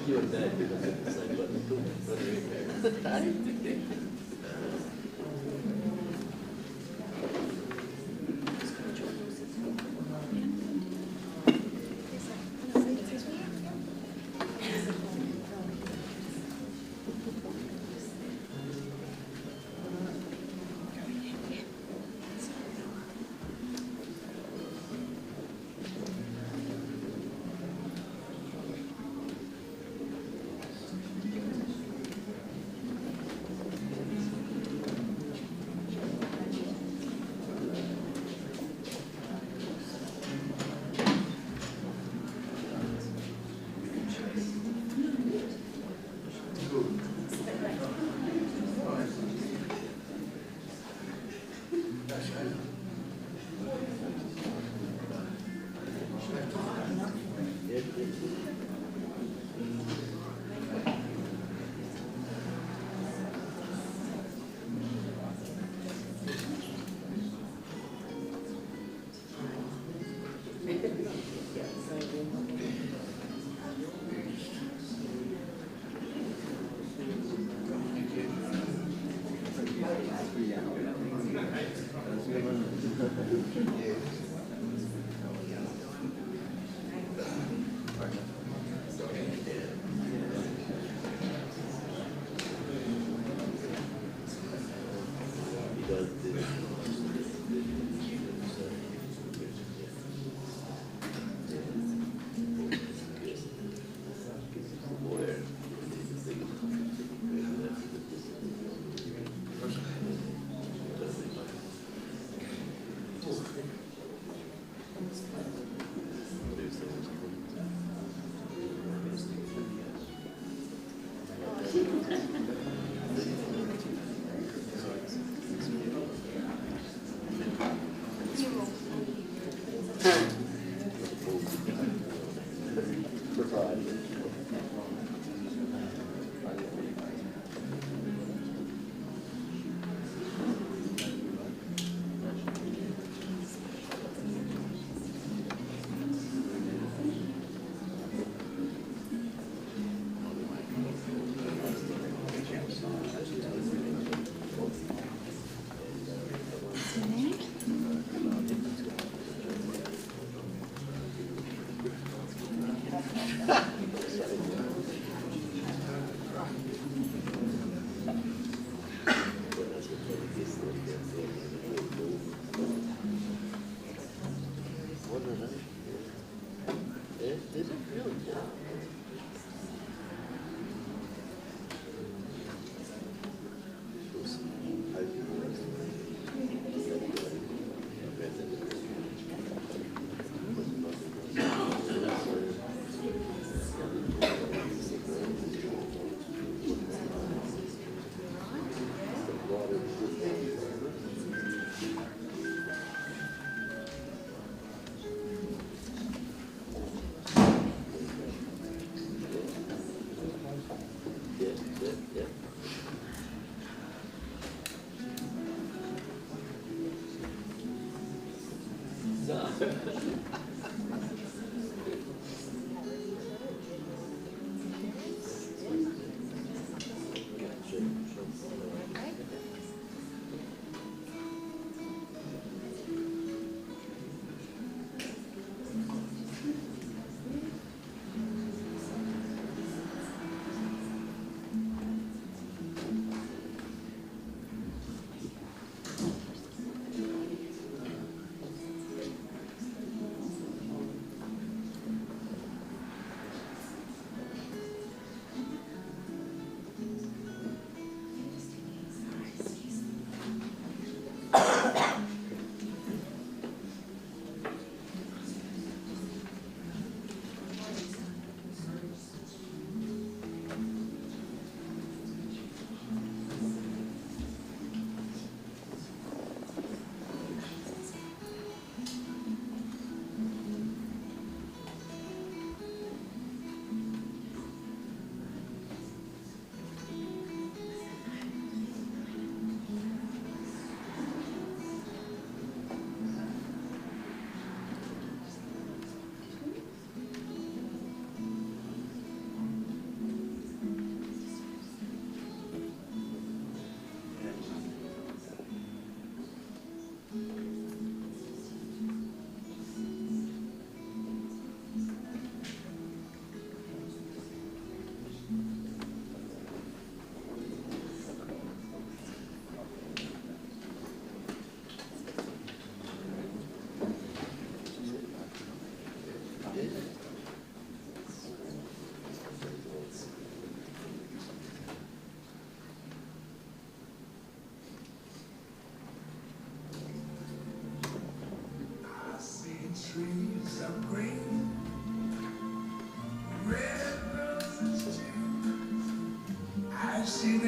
You and Dad did the same button too.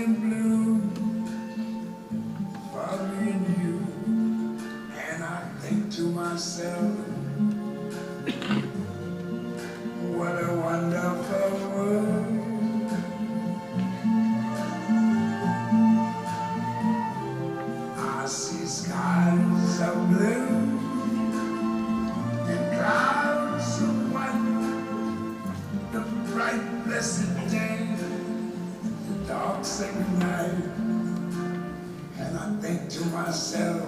in bloom for me and you, and I think to myself, what a wonderful world. I see skies of blue and clouds of white, the bright blessed day, the dark sacred night, and I think to myself,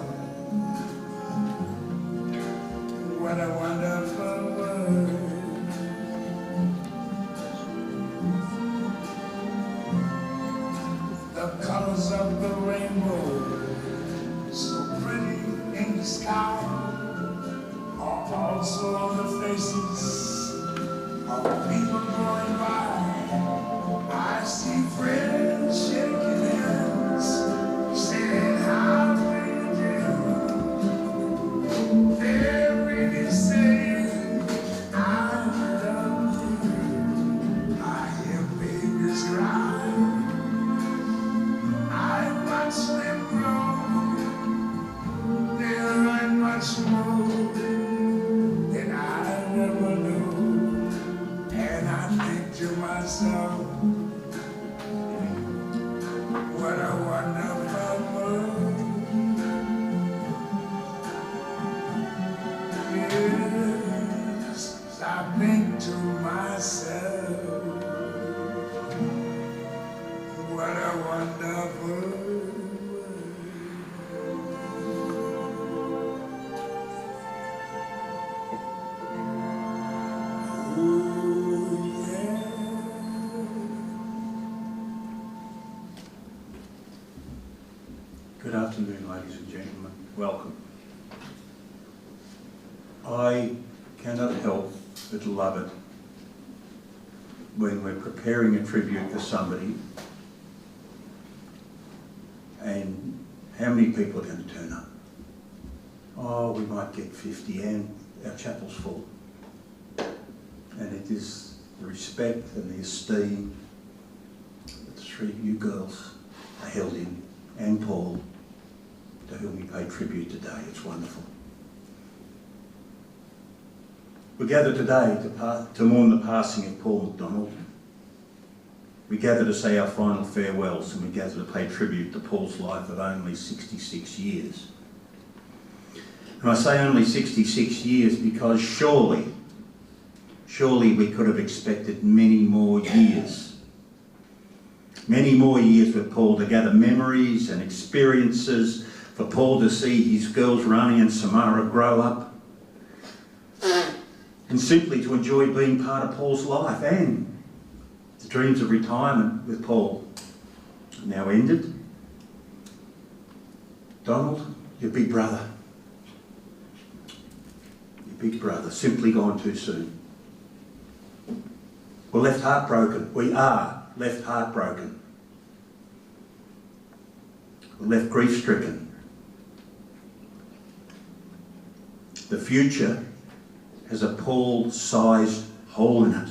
what a wonderful world. The colors of the rainbow, so pretty in the sky, are also on the faces of people going by. I see friends shaking hands, saying how do you do. They're really saying I love you. I hear babies cry, I watch them grow. They learn much more than I ever knew, and I think to myself, what a wonderful world. Yes, I think to myself, what a wonderful world. Ooh, yeah. Good afternoon, ladies and gentlemen. Welcome. I cannot help but love it when we're preparing a tribute for somebody and how many people are going to turn up. Oh, we might get 50 and our chapel's full. And it is the respect and the esteem that the three of you girls are held in, and Paul, to whom we pay tribute today. It's wonderful. We gather today to mourn the passing of Paul McDonald. We gather to say our final farewells, and we gather to pay tribute to Paul's life of only 66 years. And I say only 66 years because surely we could have expected many more years. Many more years with Paul to gather memories and experiences, for Paul to see his girls Rani and Samara grow up, and simply to enjoy being part of Paul's life. And the dreams of retirement with Paul now ended. Donald, your big brother, simply gone too soon. We're left heartbroken. We are left heartbroken. We're left grief-stricken. The future has a Paul-sized hole in it.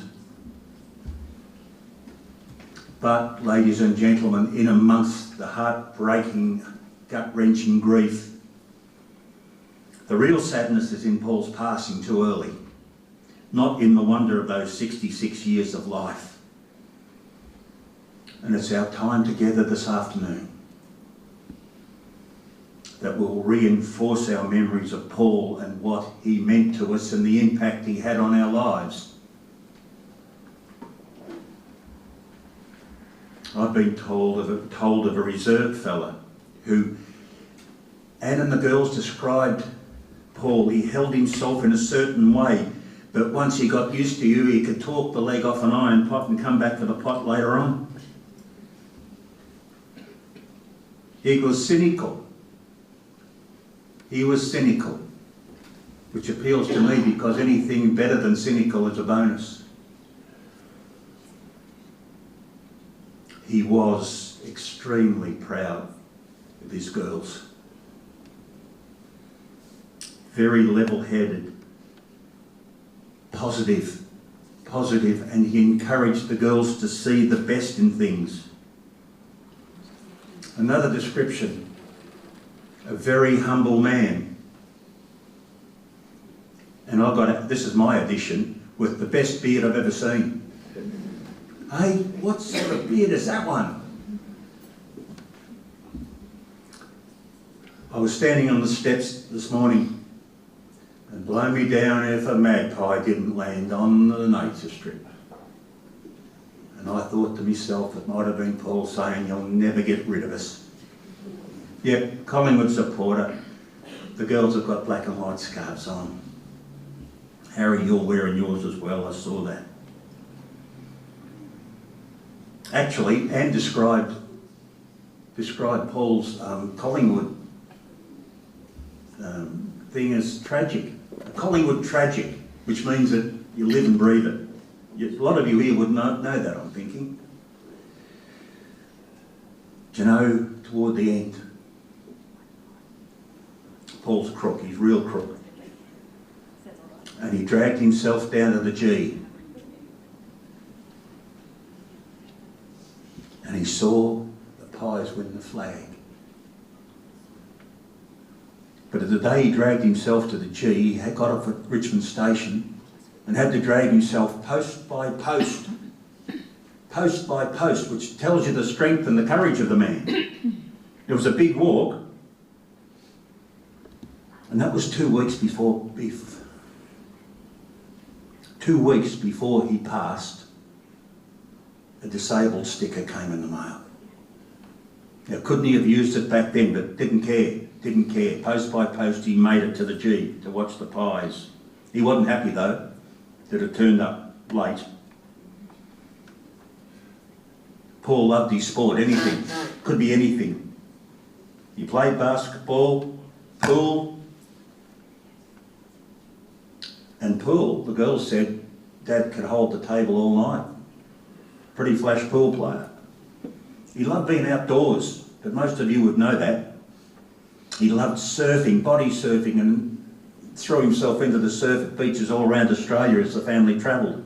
But, ladies and gentlemen, in amongst the heartbreaking, gut-wrenching grief, the real sadness is in Paul's passing too early, not in the wonder of those 66 years of life. And it's our time together this afternoon that will reinforce our memories of Paul and what he meant to us and the impact he had on our lives. I've been told of a reserved fella who, Anne and the girls described Paul. He held himself in a certain way, but once he got used to you, he could talk the leg off an iron pot and come back for the pot later on. He was cynical. He was cynical, which appeals to me because anything better than cynical is a bonus. He was extremely proud of his girls. Very level-headed, positive, and he encouraged the girls to see the best in things. Another description, a very humble man. And I've got, this is my edition, with the best beard I've ever seen. Hey, what sort of beard is that one? I was standing on the steps this morning, and blow me down if a magpie didn't land on the nature strip. And I thought to myself, it might have been Paul saying, you'll never get rid of us. Yep, Collingwood supporter. The girls have got black and white scarves on. Harry, you're wearing yours as well, I saw that. Actually, Anne described Paul's Collingwood thing as tragic. A Collingwood tragic, which means that you live and breathe it. A lot of you here would know that, I'm thinking. Do you know, toward the end, Paul's crook, he's real crook. And he dragged himself down to the G. And he saw the Pies win the flag. But at the day he dragged himself to the G, he had got off at Richmond Station and had to drag himself post by post, which tells you the strength and the courage of the man. It was a big walk, and that was 2 weeks before 2 weeks before he passed. A disabled sticker came in the mail. Now, couldn't he have used it back then, but didn't care. Post by post, he made it to the G to watch the Pies. He wasn't happy, though, that it turned up late. Paul loved his sport, anything. Could be anything. He played basketball, pool. And pool, the girls said, Dad could hold the table all night. Pretty flash pool player. He loved being outdoors, but most of you would know that. He loved surfing, body surfing, and threw himself into the surf at beaches all around Australia as the family travelled.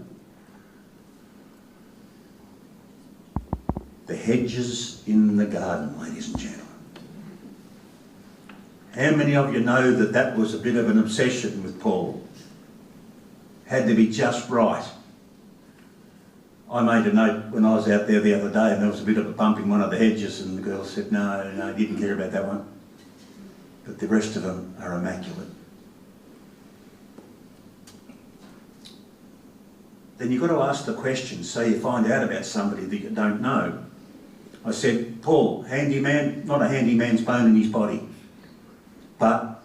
The hedges in the garden, ladies and gentlemen. How many of you know that that was a bit of an obsession with Paul? Had to be just right. I made a note when I was out there the other day, and there was a bit of a bump in one of the hedges, and the girl said, no, didn't care about that one. But the rest of them are immaculate. Then you've got to ask the question, so you find out about somebody that you don't know. I said, Paul, handyman, not a handyman's bone in his body, but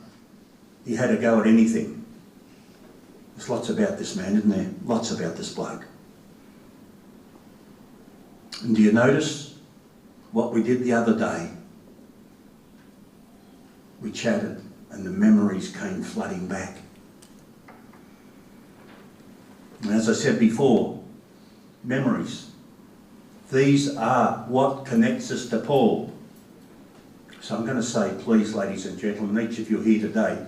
he had a go at anything. There's lots about this man, isn't there? Lots about this bloke. And do you notice what we did the other day? We chatted and the memories came flooding back. And as I said before, memories. These are what connects us to Paul. So I'm going to say, please, ladies and gentlemen, each of you here today,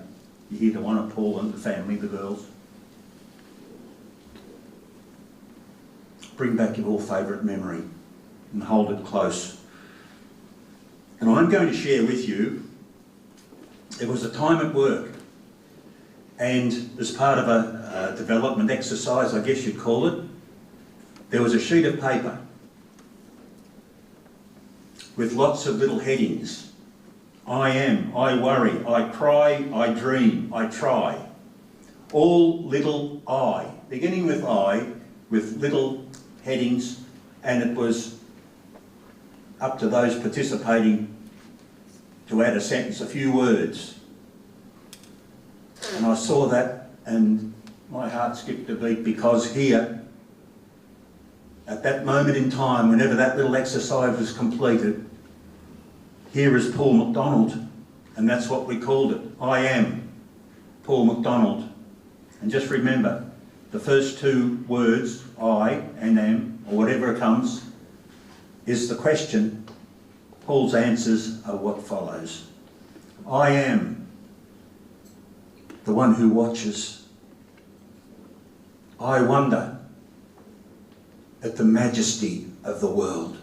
you're here to honour Paul and the family, the girls. Bring back your favourite memory and hold it close. And I'm going to share with you, it was a time at work, and as part of a development exercise, I guess you'd call it, there was a sheet of paper with lots of little headings. I am, I worry, I cry, I dream, I try. All little I, beginning with I, with little headings, and it was up to those participating to add a sentence, a few words. And I saw that and my heart skipped a beat, because here, at that moment in time, whenever that little exercise was completed, here is Paul McDonald, and that's what we called it. I am Paul McDonald. And just remember, the first two words, I and am, or whatever comes, is the question. Paul's answers are what follows. I am the one who watches. I wonder at the majesty of the world.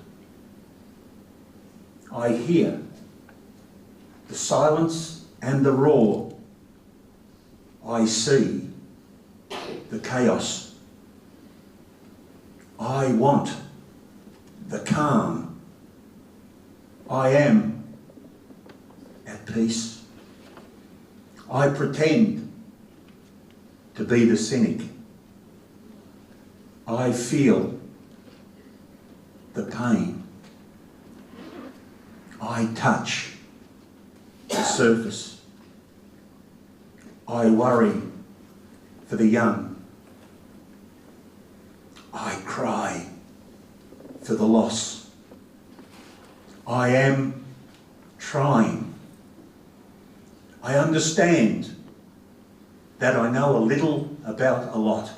I hear the silence and the roar. I see the chaos. I want the calm. I am at peace. I pretend to be the cynic. I feel the pain. I touch the surface. I worry for the young. I cry for the loss. I am trying. I understand that I know a little about a lot.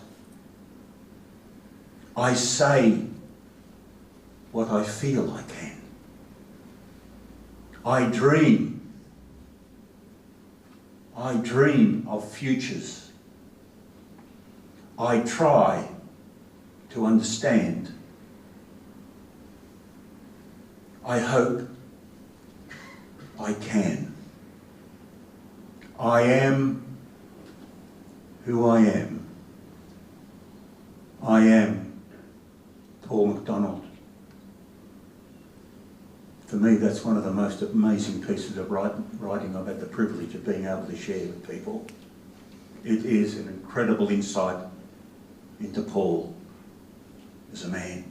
I say what I feel I can. I dream. I dream of futures. I try to understand. I hope I can. I am who I am. I am Paul McDonald. For me, that's one of the most amazing pieces of writing I've had the privilege of being able to share with people. It is an incredible insight into Paul as a man.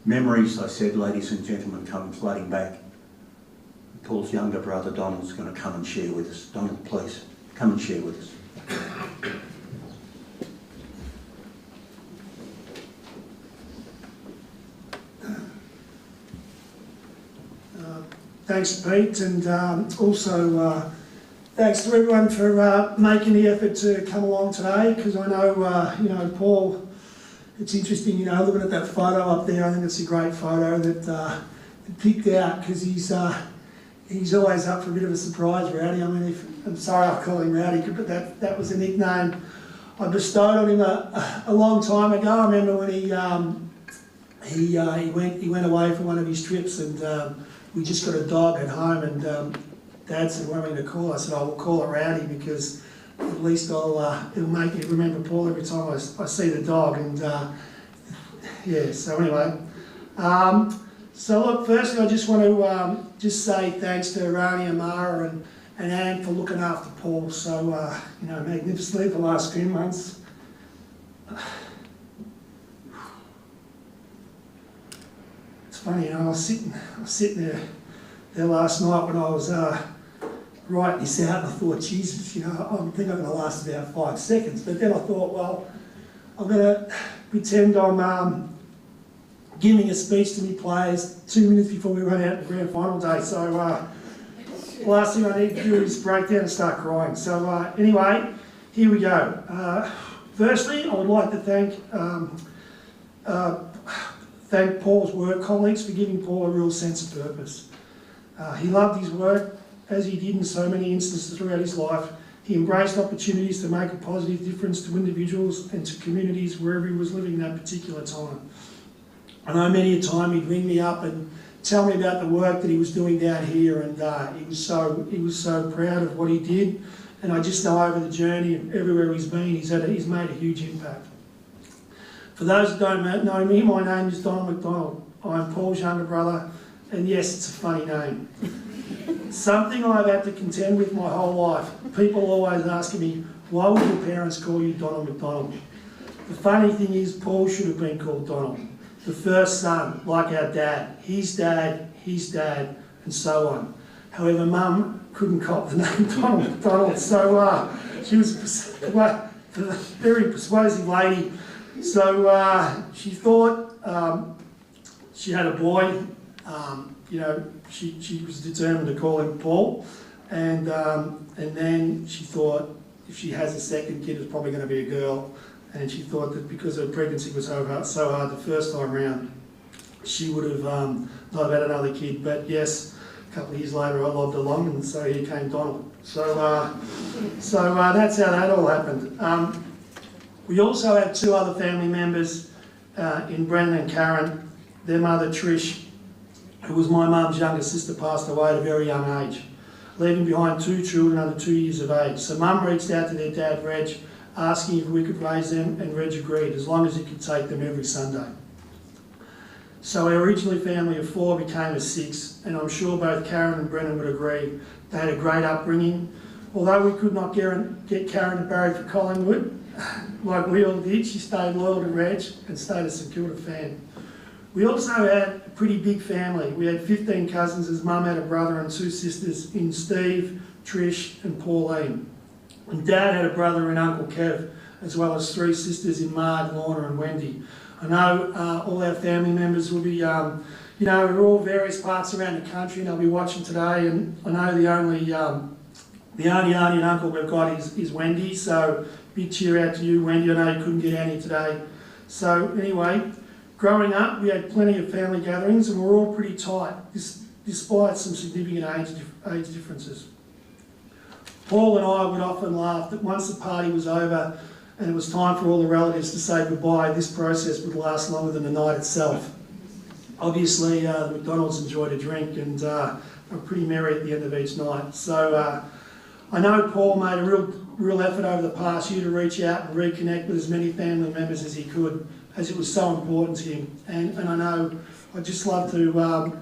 Memories, I said, ladies and gentlemen, come flooding back. Paul's younger brother Donald's going to come and share with us. Donald, please, come and share with us. Thanks, Pete, and also thanks to everyone for making the effort to come along today, because I know, Paul, it's interesting, looking at that photo up there. I think it's a great photo that picked out, because he's always up for a bit of a surprise, Rowdy. I mean, I'm sorry I call him Rowdy, but that was a nickname I bestowed on him a long time ago. I remember when he went away for one of his trips, and we just got a dog at home, and Dad said, "What am I going to call?" I said, "I will call it Rowdy, because at least it'll make me remember Paul every time I see the dog." And yeah, so anyway. So look, firstly I just want to just say thanks to Rani, Amara and Anne for looking after Paul so magnificently for the last few months. It's funny, I was sitting there last night when I was writing this out, and I thought, Jesus, I think I'm going to last about 5 seconds. But then I thought, well, I'm going to pretend I'm giving a speech to my players 2 minutes before we run out to grand final day. So last thing I need to do is break down and start crying. So anyway, here we go. Firstly, I would like to thank Paul's work colleagues for giving Paul a real sense of purpose. He loved his work, as he did in so many instances throughout his life. He embraced opportunities to make a positive difference to individuals and to communities wherever he was living that particular time. I know many a time he'd ring me up and tell me about the work that he was doing down here, and he was so proud of what he did. And I just know over the journey, everywhere he's been, he's made a huge impact. For those that don't know me, my name is Donald McDonald. I'm Paul's younger brother, and yes, it's a funny name. Something I've had to contend with my whole life. People always asking me, why would your parents call you Donald McDonald? The funny thing is, Paul should have been called Donald. The first son, like our dad, his dad, and so on. However, Mum couldn't cop the name Donald McDonald, so she was a very persuasive lady. So she thought she had a boy. She was determined to call him Paul, and then she thought if she has a second kid, it's probably going to be a girl. And she thought that because her pregnancy was so hard the first time round, she would have not had another kid. But yes, a couple of years later I lobbed along, and so here came Donald. So that's how that all happened. We also had 2 other family members in Brendan and Karen. Their mother Trish who was my mum's younger sister, passed away at a very young age, leaving behind 2 children under 2 years of age. So Mum reached out to their dad, Reg, asking if we could raise them, and Reg agreed, as long as he could take them every Sunday. So our original family of 4 became a 6, and I'm sure both Karen and Brennan would agree they had a great upbringing. Although we could not get Karen to Barry for Collingwood, like we all did, she stayed loyal to Reg and stayed a St Kilda fan. We also had a pretty big family. We had 15 cousins, as Mum had a brother and 2 sisters in Steve, Trish and Pauline. And Dad had a brother in Uncle Kev, as well as 3 sisters in Marg, Lorna and Wendy. I know all our family members will be, you know, we're all various parts around the country and they'll be watching today, and I know the only auntie and uncle we've got is Wendy, so big cheer out to you, Wendy. I know you couldn't get Annie today. So anyway, growing up, we had plenty of family gatherings and we were all pretty tight, despite some significant age differences. Paul and I would often laugh that once the party was over and it was time for all the relatives to say goodbye, this process would last longer than the night itself. Obviously, the McDonalds enjoyed a drink and were pretty merry at the end of each night. So I know Paul made a real effort over the past year to reach out and reconnect with as many family members as he could, as it was so important to him. And I know I'd just love to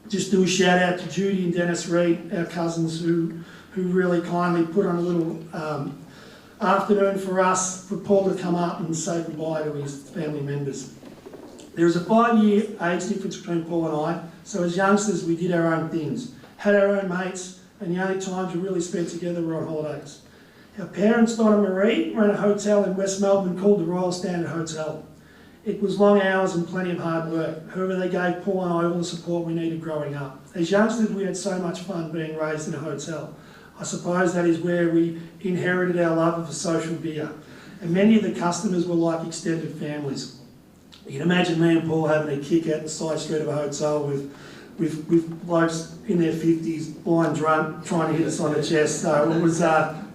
just do a shout out to Judy and Dennis Reed, our cousins, who really kindly put on a little afternoon for us, for Paul to come up and say goodbye to his family members. There is a 5-year age difference between Paul and I, so as youngsters we did our own things, had our own mates, and the only times we really spent together were on holidays. Our parents, Don and Marie, ran a hotel in West Melbourne called the Royal Standard Hotel. It was long hours and plenty of hard work. However, they gave Paul and I all the support we needed growing up. As youngsters, we had so much fun being raised in a hotel. I suppose that is where we inherited our love of a social beer. And many of the customers were like extended families. You can imagine me and Paul having a kick out the side street of a hotel with blokes in their 50s, blind drunk, trying to hit us on the chest. So it was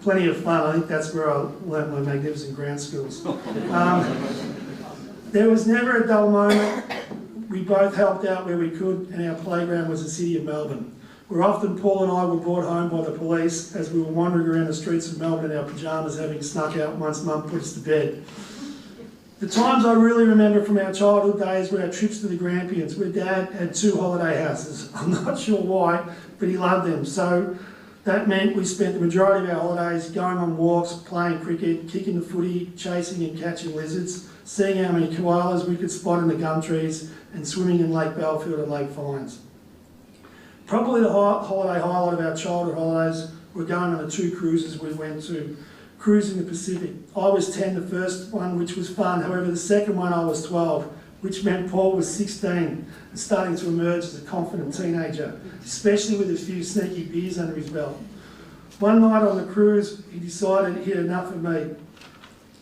plenty of fun. I think that's where I learnt my magnificent ground skills. There was never a dull moment. We both helped out where we could, and our playground was the city of Melbourne, where often Paul and I were brought home by the police as we were wandering around the streets of Melbourne in our pyjamas, having snuck out once Mum put us to bed. The times I really remember from our childhood days were our trips to the Grampians, where Dad had 2 holiday houses. I'm not sure why, but he loved them. So that meant we spent the majority of our holidays going on walks, playing cricket, kicking the footy, chasing and catching lizards, seeing how many koalas we could spot in the gum trees, and swimming in Lake Belfield and Lake Fines. Probably the holiday highlight of our childhood holidays were going on the 2 cruises we went to, cruising the Pacific. I was 10 the first one, which was fun. However, the second one I was 12, which meant Paul was 16 and starting to emerge as a confident teenager, especially with a few sneaky beers under his belt. One night on the cruise, he decided he had enough of me.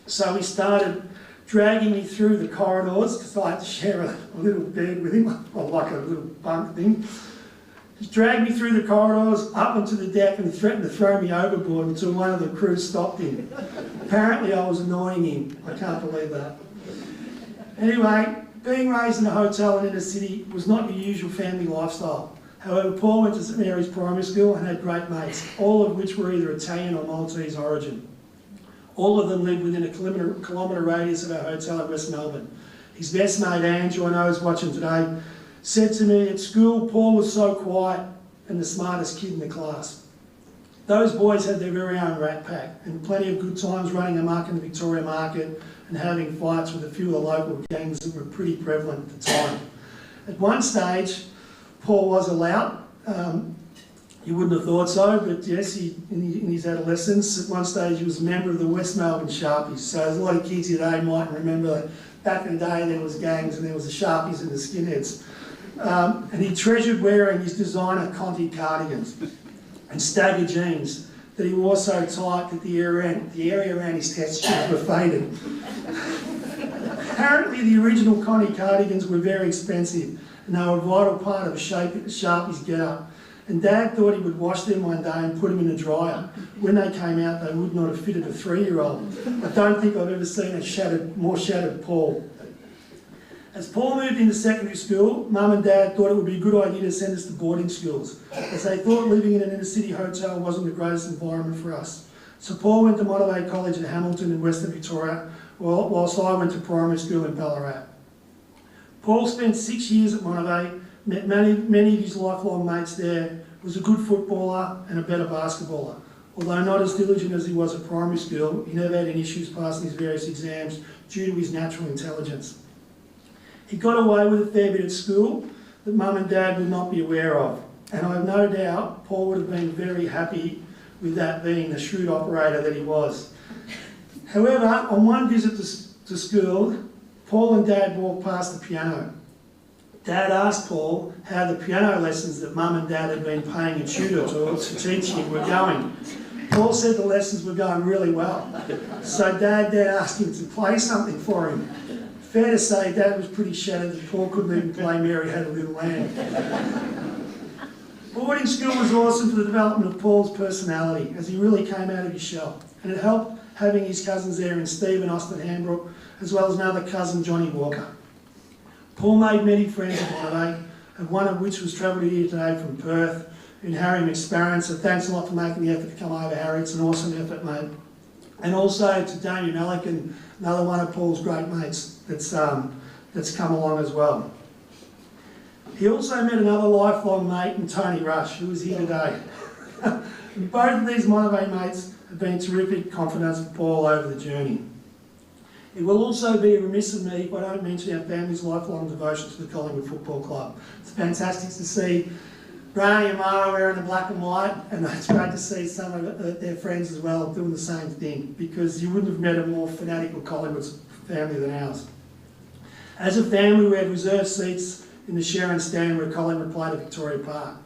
So he started dragging me through the corridors, because I had to share a little bed with him, or like a little bunk thing. He dragged me through the corridors, up onto the deck, and threatened to throw me overboard until one of the crew stopped him. Apparently I was annoying him. I can't believe that. Anyway, being raised in a hotel and in a city was not your usual family lifestyle. However, Paul went to St Mary's Primary School and had great mates, all of which were either Italian or Maltese origin. All of them lived within a kilometre radius of our hotel in West Melbourne. His best mate, Ange, who I know is watching today, said to me, at school, Paul was so quiet and the smartest kid in the class. Those boys had their very own rat pack and plenty of good times running amok in the Victoria market and having fights with a few of the local gangs that were pretty prevalent at the time. At one stage, Paul was a lout. You wouldn't have thought so, but yes, in his adolescence, at one stage he was a member of the West Melbourne Sharpies. So there's a lot of kids today might remember that back in the day there was gangs and there was the Sharpies and the skinheads. And he treasured wearing his designer Conti cardigans and stagger jeans that he wore so tight that the area around his testicles were faded. Apparently the original Conti cardigans were very expensive and they were a vital part of a Sharpie's get-up. And Dad thought he would wash them one day and put them in the dryer. When they came out, they would not have fitted a 3-year-old. I don't think I've ever seen a more shattered Paul. As Paul moved into secondary school, Mum and Dad thought it would be a good idea to send us to boarding schools, as they thought living in an inner city hotel wasn't the greatest environment for us. So Paul went to Monterey College in Hamilton in Western Victoria, whilst I went to primary school in Ballarat. Paul spent 6 years at Monterey, met many of his lifelong mates there, was a good footballer and a better basketballer. Although not as diligent as he was at primary school, he never had any issues passing his various exams due to his natural intelligence. He got away with a fair bit at school that Mum and Dad would not be aware of, and I have no doubt Paul would have been very happy with that, being the shrewd operator that he was. However, on one visit to school, Paul and Dad walked past the piano. Dad asked Paul how the piano lessons that Mum and Dad had been paying a tutor to teach him were going. Paul said the lessons were going really well. So Dad then asked him to play something for him. Fair to say, Dad was pretty shattered that Paul couldn't even play Mary Had a Little Lamb. Boarding school was awesome for the development of Paul's personality, as he really came out of his shell. And it helped having his cousins there in Steve and Austin Hambrook, as well as another cousin, Johnny Walker. Paul made many friends at Monterey, and one of which was travelled here today from Perth, in Harry McSparron. So thanks a lot for making the effort to come over, Harry. It's an awesome effort, mate. And also to Damien Malik, and another one of Paul's great mates that's come along as well. He also met another lifelong mate in Tony Rush, who is here today. Both of these Monterey mates have been terrific confidants for Paul over the journey. It will also be remiss of me if I don't mention our family's lifelong devotion to the Collingwood Football Club. It's fantastic to see Brownie and Mara wearing the black and white, and it's great to see some of their friends as well doing the same thing, because you wouldn't have met a more fanatical Collingwood family than ours. As a family, we had reserved seats in the Sharon stand where Collingwood played at Victoria Park.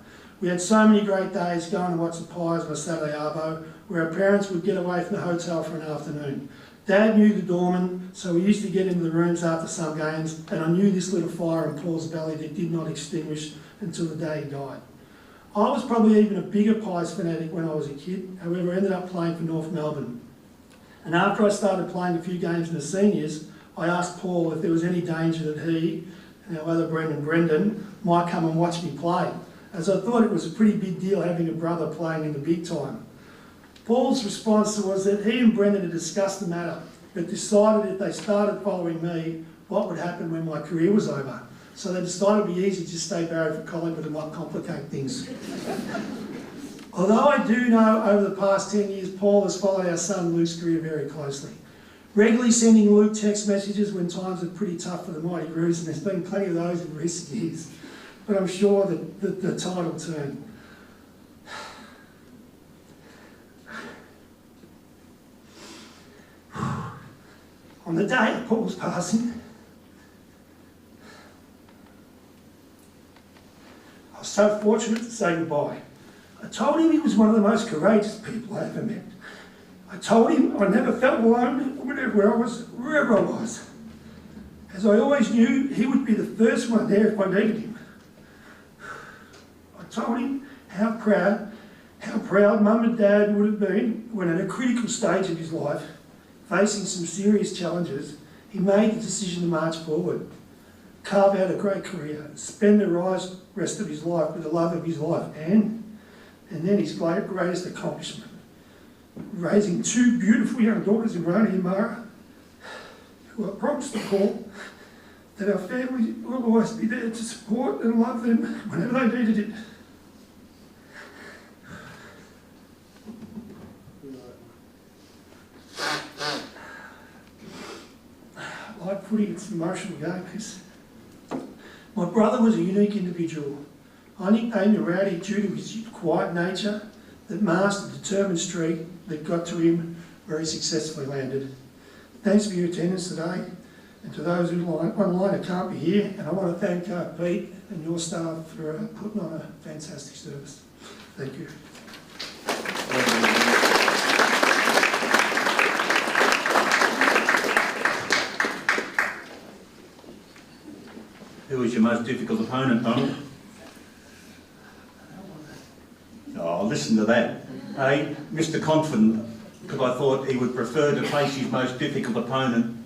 We had so many great days going to watch the Pies on a Saturday arvo, where our parents would get away from the hotel for an afternoon. Dad knew the doorman, so we used to get into the rooms after some games, and I knew this lit a fire in Paul's belly that did not extinguish until the day he died. I was probably even a bigger Pies fanatic when I was a kid, however I ended up playing for North Melbourne. And after I started playing a few games in the seniors, I asked Paul if there was any danger that he, and our other Brendan, might come and watch me play, as I thought it was a pretty big deal having a brother playing in the big time. Paul's response was that he and Brendan had discussed the matter, but decided if they started following me, what would happen when my career was over. So they decided it would be easy to stay barred for Collingwood and not complicate things. Although I do know over the past 10 years, Paul has followed our son Luke's career very closely, regularly sending Luke text messages when times are pretty tough for the Mighty Roos, and there's been plenty of those in recent years. But I'm sure that the tide will turn. On the day of Paul's passing, I was so fortunate to say goodbye. I told him he was one of the most courageous people I ever met. I told him I never felt alone wherever I was, as I always knew he would be the first one there if I needed him. I told him how proud Mum and Dad would have been when at a critical stage of his life, facing some serious challenges, he made the decision to march forward, carve out a great career, spend the rest of his life with the love of his life, and then his greatest accomplishment, raising two beautiful young daughters in Roni and Mara, who I promised to Paul that our family will always be there to support and love them whenever they needed it. Like putting it's an emotional game, because my brother was a unique individual. I nicknamed him Rowdy due to his quiet nature that masked the determined streak that got to him where he successfully landed. Thanks for your attendance today, and to those who are online who can't be here, and I want to thank Pete and your staff for putting on a fantastic service. Thank you. Who was your most difficult opponent, Donald? Oh, listen to that. Hey, Mr. Confident, because I thought he would prefer to face his most difficult opponent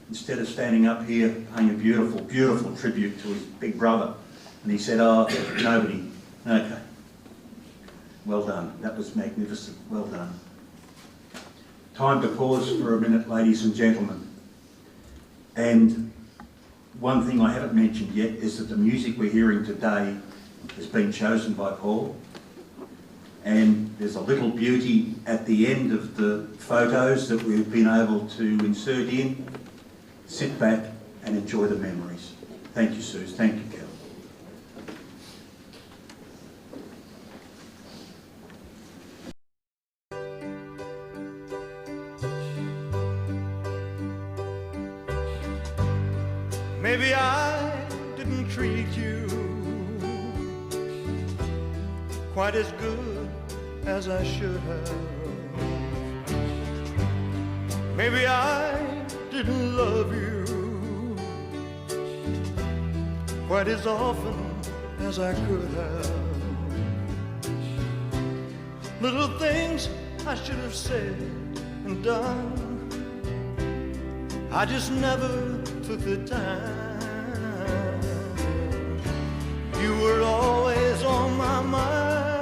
instead of standing up here paying a beautiful, beautiful tribute to his big brother, and he said, oh, nobody. Okay. Well done. That was magnificent. Well done. Time to pause for a minute, ladies and gentlemen. And one thing I haven't mentioned yet is that the music we're hearing today has been chosen by Paul. And there's a little beauty at the end of the photos that we've been able to insert in. Sit back and enjoy the memories. Thank you, Suze. Thank you, Kel. Maybe I didn't treat you quite as good as I should have. Maybe I didn't love you quite as often as I could have. Little things I should have said and done, I just never took the time. You were always on my mind.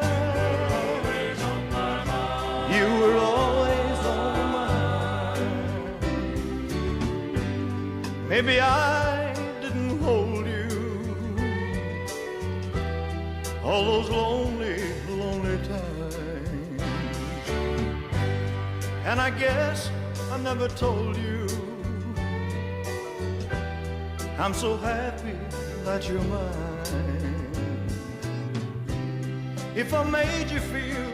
Always on my mind. You were always on my mind. Maybe I didn't hold you all those lonely, lonely times. And I guess I never told you I'm so happy that you're mine. If I made you feel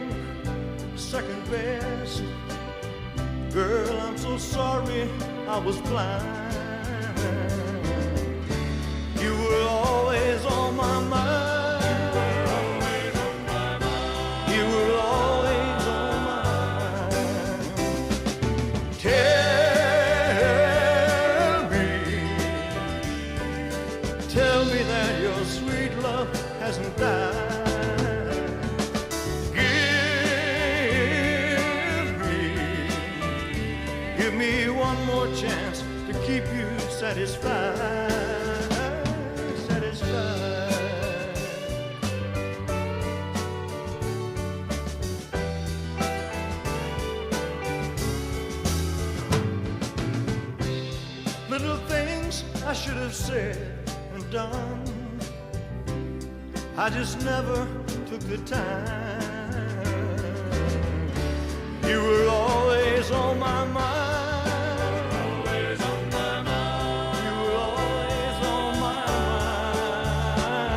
second best, girl, I'm so sorry I was blind. You were always on my mind. You were always on my mind. Tell me that your sweet love hasn't died. Give me one more chance to keep you satisfied. Satisfied. Little things I should have said and done, I just never took the time. You were always on my mind. Always on my mind. You were always on my mind.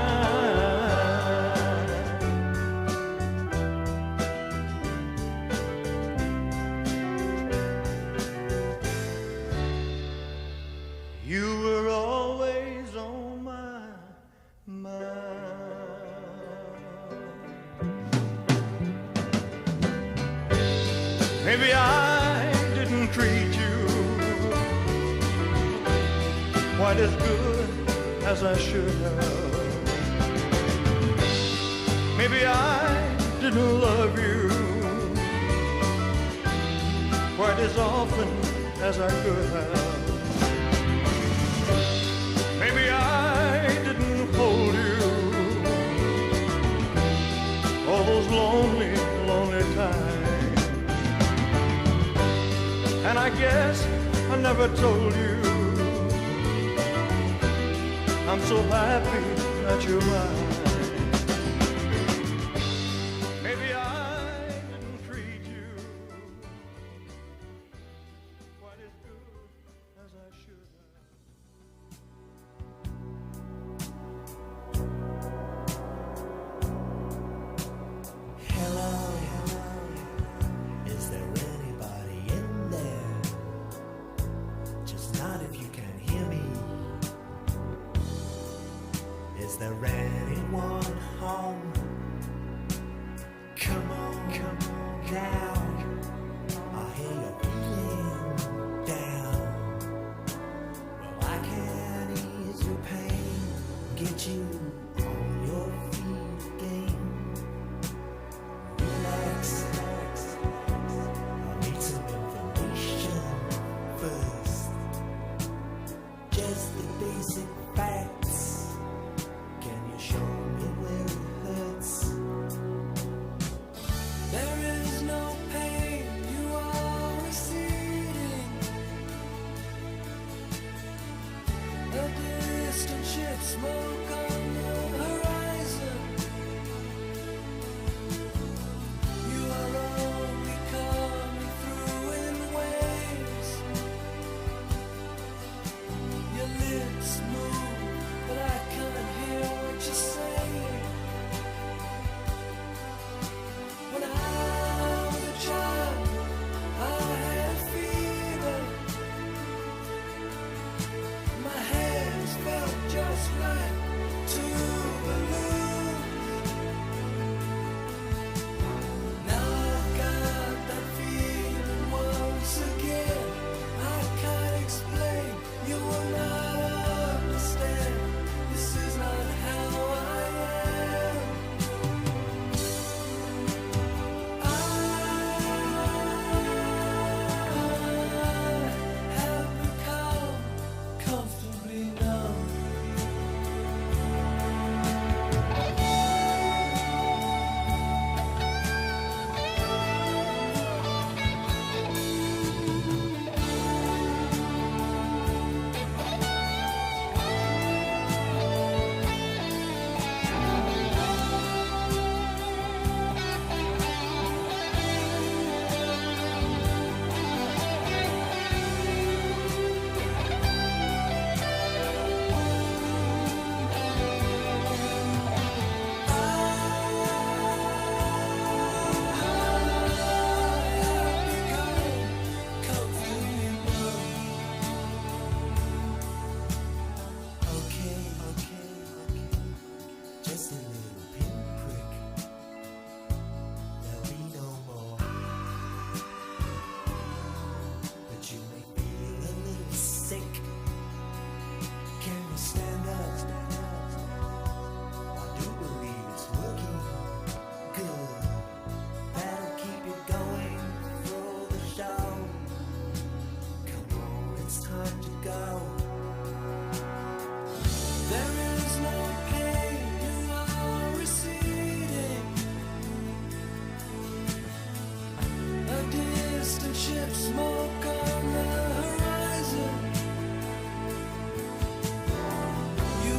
You were always on my mind. Maybe I didn't treat you quite as good as I should have. Maybe I didn't love you quite as often as I could have. Maybe I didn't hold you all those lonely, lonely times. And I guess I never told you I'm so happy that you're mine. Maybe I didn't treat you quite as good as I should have. Hello, is there anybody in there? Just not if you can hear me. Is there anyone home? Come on now. I hear you're feeling down. Well, I can ease your pain, get you on your feet again. Relax. I need some information first. A distant ship, smoke on the horizon. You are only coming through in waves. Your lips move, but I can't hear what you're saying. When I was a child, I had fever. My hands felt just like two balloons. Now I've got that feeling once again. I can't explain, you will not understand. This is not how I am. I have become comfortably numb. Just a little pinprick. There'll be no more. But you make me feel a little sick. Can you stand up? I do believe it's working. Good. That'll keep you going through the show. Come on, it's time to go. There is no pain, you are receding. A distant ship, smoke on the horizon. You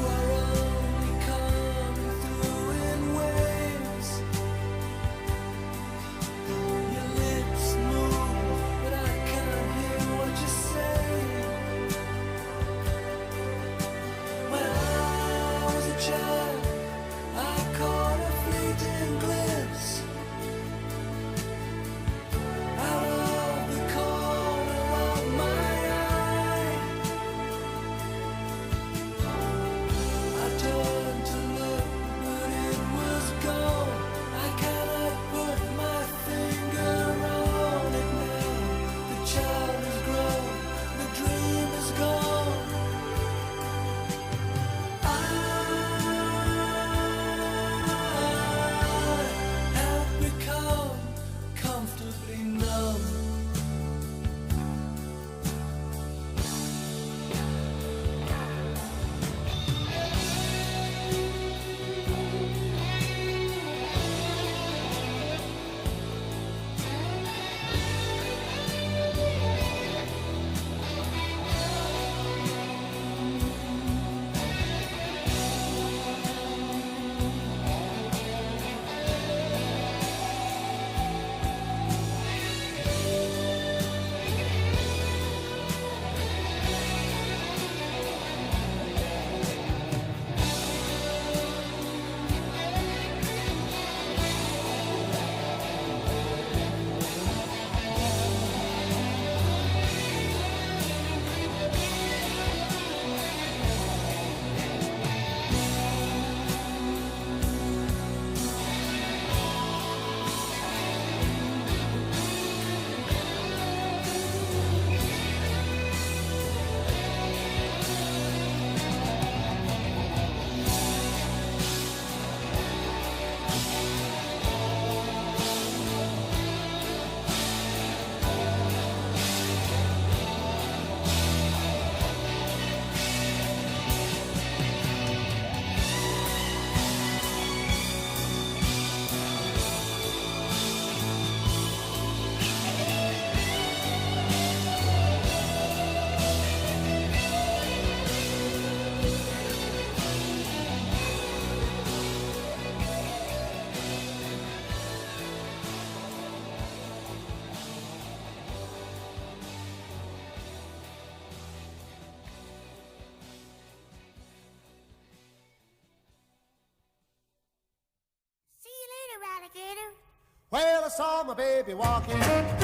I saw my baby walking with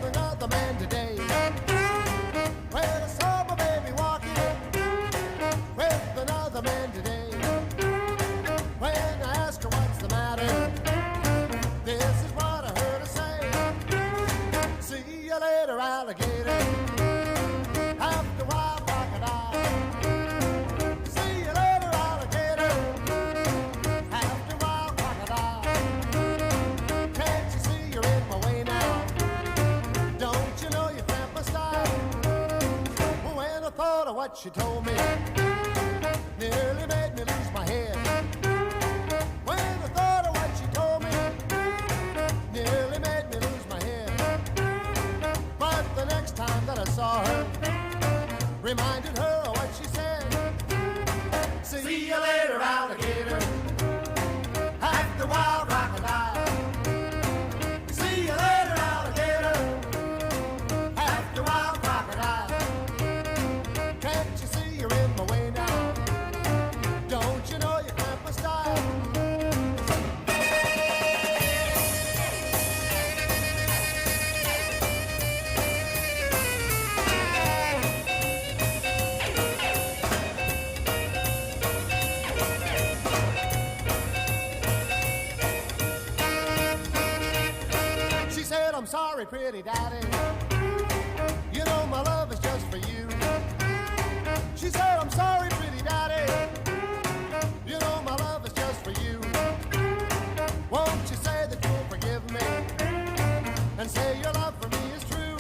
another man today. Well, I saw my baby walking with another man today. When I asked her what's the matter, this is what I heard her say. See you later, alligator. After a while, crocodile. See you later, alligator. After a while, crocodile. Can't you see you're in my way now? Don't you know you cramp my style? When I thought of what she told me, nearly made me lose my head. When I thought of what she told me, nearly made me lose my head. But the next time that I saw her, reminded her of what she said. See you later, alligator. After a while, crocodile. See you later, alligator. After a while, crocodile. Can't you see you're in my way now? Don't you know you cramp my style? She said, I'm sorry, pretty daddy. You know my love is just for you. She said, I'm sorry, pretty daddy. You know my love is just for you. Won't you say that you'll forgive me and say your love for me is true?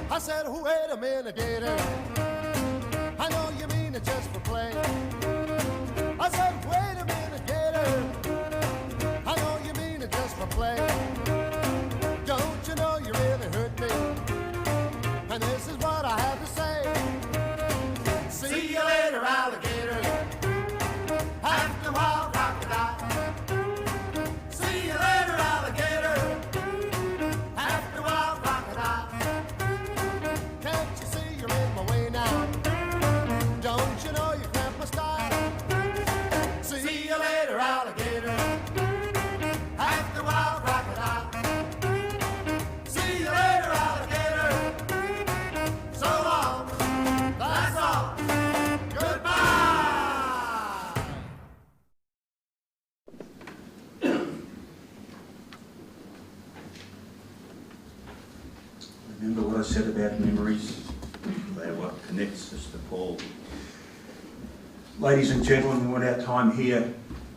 I said, oh, wait a minute, gator. I know you mean it just for play. I said, wait a minute, gator. I know you mean it just for play. Don't you know you really hurt me? And this is what I have to say. See you later, alligator. After a while, crocodile. See you later, alligator. After a while, crocodile. Can't you see you're in my way now? Don't you know you cramp my style? See you later, alligator. After a while, crocodile. See you later, alligator. So long. That's all. Goodbye. Remember what I said about memories? They're what connects us to Paul. Ladies and gentlemen, what our time here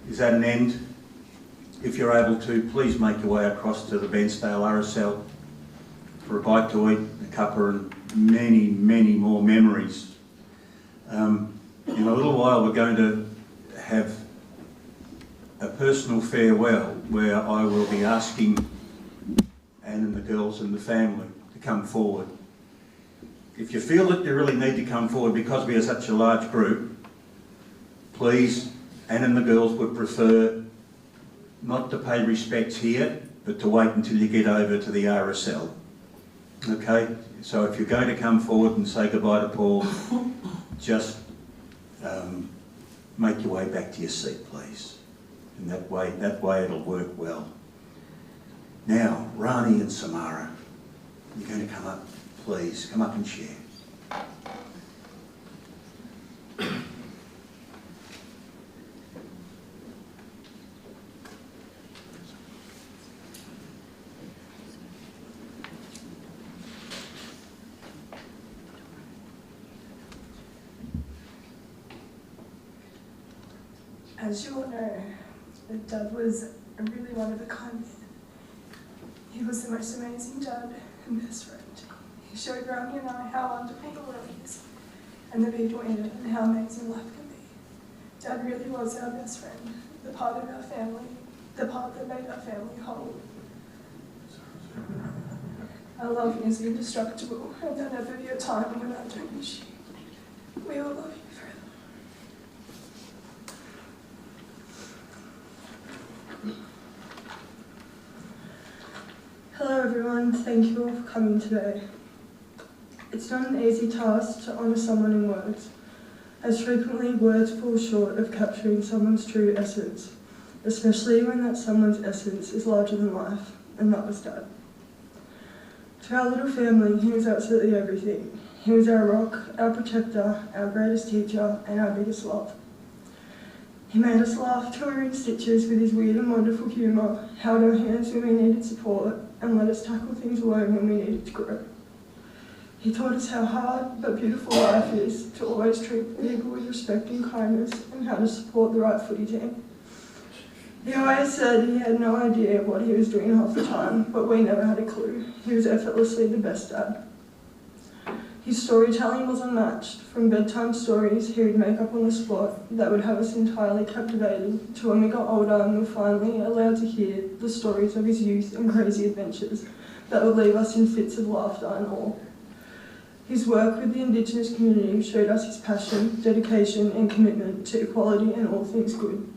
is at an end. If you're able to, please make your way across to the Bensdale RSL for a bite to eat, a cuppa, and many, many more memories. In a little while we're going to have a personal farewell where I will be asking Anne and the girls and the family to come forward. If you feel that you really need to come forward because we are such a large group, please, Anne and the girls would prefer not to pay respects here, but to wait until you get over to the RSL. Okay, so if you're going to come forward and say goodbye to Paul, just make your way back to your seat, please. And that way it'll work well. Now, Rani and Samara, you're going to come up, please. Come up and share. As you all know, Dad was a really one of a kind man. He was the most amazing dad and best friend. He showed Rani and I how wonderful the world is and the people in it and how amazing life can be. Dad really was our best friend, the part of our family, the part that made our family whole. Our love is indestructible, and there'll never be a time when I don't miss you. We all love you forever. Hello everyone, thank you all for coming today. It's not an easy task to honour someone in words, as frequently words fall short of capturing someone's true essence, especially when that someone's essence is larger than life, and that was Dad. To our little family, he was absolutely everything. He was our rock, our protector, our greatest teacher, and our biggest love. He made us laugh till we were in stitches with his weird and wonderful humour, held our hands when we needed support, and let us tackle things alone when we needed to grow. He taught us how hard but beautiful life is, to always treat people with respect and kindness, and how to support the right footy team. He always said he had no idea what he was doing half the time, but we never had a clue. He was effortlessly the best dad. His storytelling was unmatched. From bedtime stories he would make up on the spot that would have us entirely captivated, to when we got older and were finally allowed to hear the stories of his youth and crazy adventures that would leave us in fits of laughter and awe. His work with the Indigenous community showed us his passion, dedication and commitment to equality and all things good.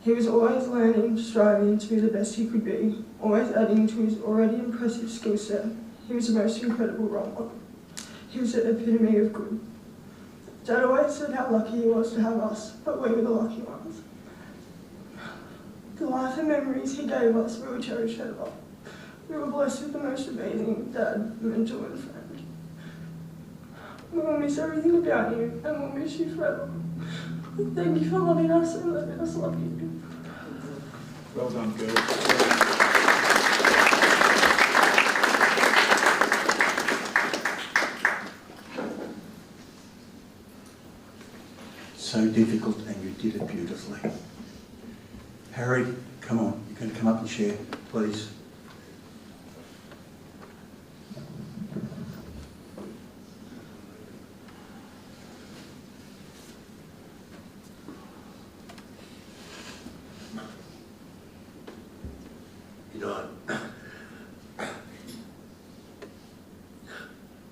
He was always learning, striving to be the best he could be, always adding to his already impressive skill set. He was the most incredible role model. He was the epitome of good. Dad always said how lucky he was to have us, but we were the lucky ones. The life and memories he gave us, we will cherish forever. We were blessed with the most amazing dad, mentor and friend. We will miss everything about you, and we'll miss you forever. Thank you for loving us and letting us love you. Well done, girls. So difficult, and you did it beautifully. Harry, come on, you're going to come up and share, please. You know, I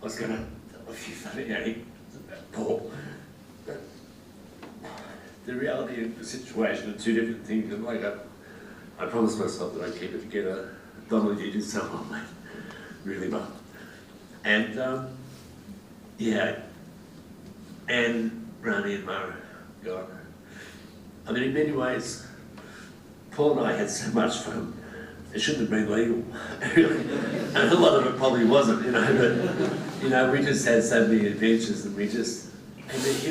was going to tell a few funny anecdotes about Paul. The reality of the situation are two different things, and like I promised myself that I'd keep it together. Donald, you did so well, mate, really well. And yeah, and Rani and Mara, God. I mean, in many ways, Paul and I had so much fun. It shouldn't have been legal, and a lot of it probably wasn't, you know. But you know, we just had so many adventures, and he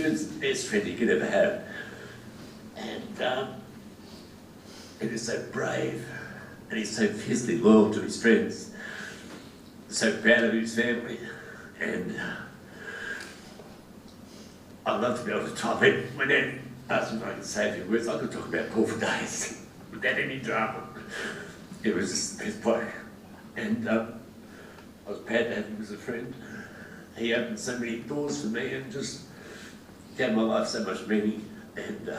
was the best friend you could ever have. And he was so brave, and he's so fiercely loyal to his friends, so proud of his family, and I'd love to be able to type it. When Dad asked me if I could say a few words, I could talk about Paul for days without any drama. It was just the best bloke, and I was proud to have him as a friend. He opened so many doors for me and just gave my life so much meaning. And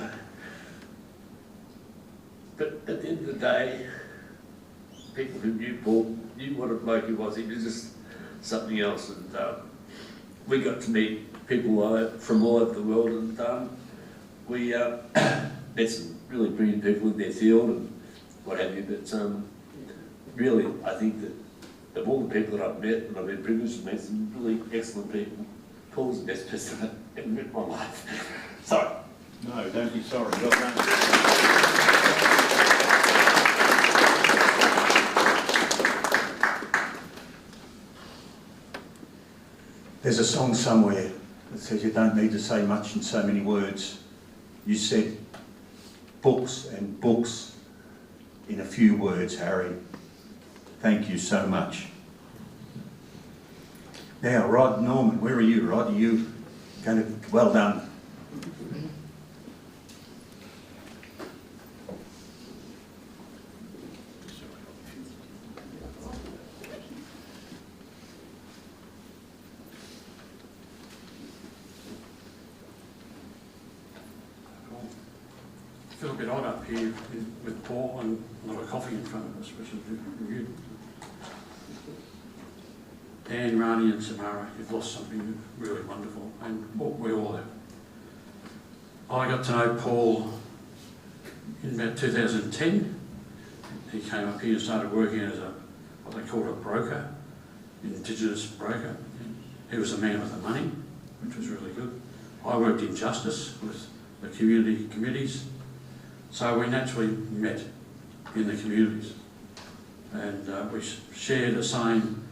but at the end of the day, people who knew Paul knew what a bloke he was. He was just something else, and we got to meet people from all over the world, and we met some really brilliant people in their field and what have you. But really, I think that of all the people that I've met, and I've been privileged to meet some really excellent people, Paul's the best person I've ever met in my life. Sorry. No, don't be sorry. Well done. There's a song somewhere that says you don't need to say much in so many words. You said books and books in a few words, Harry. Thank you so much. Now, Rod Norman, where are you, Rod? Are you going to... Well done. I feel a bit odd up here with Paul and a lot of coffee in front of us, which is good. Dan, Rani and Samara, you've lost something really wonderful, and we all have. I got to know Paul in about 2010. He came up here and started working as what they called a broker, an Indigenous broker. He was a man with the money, which was really good. I worked in justice with the community committees. So we naturally met in the communities, and we share the same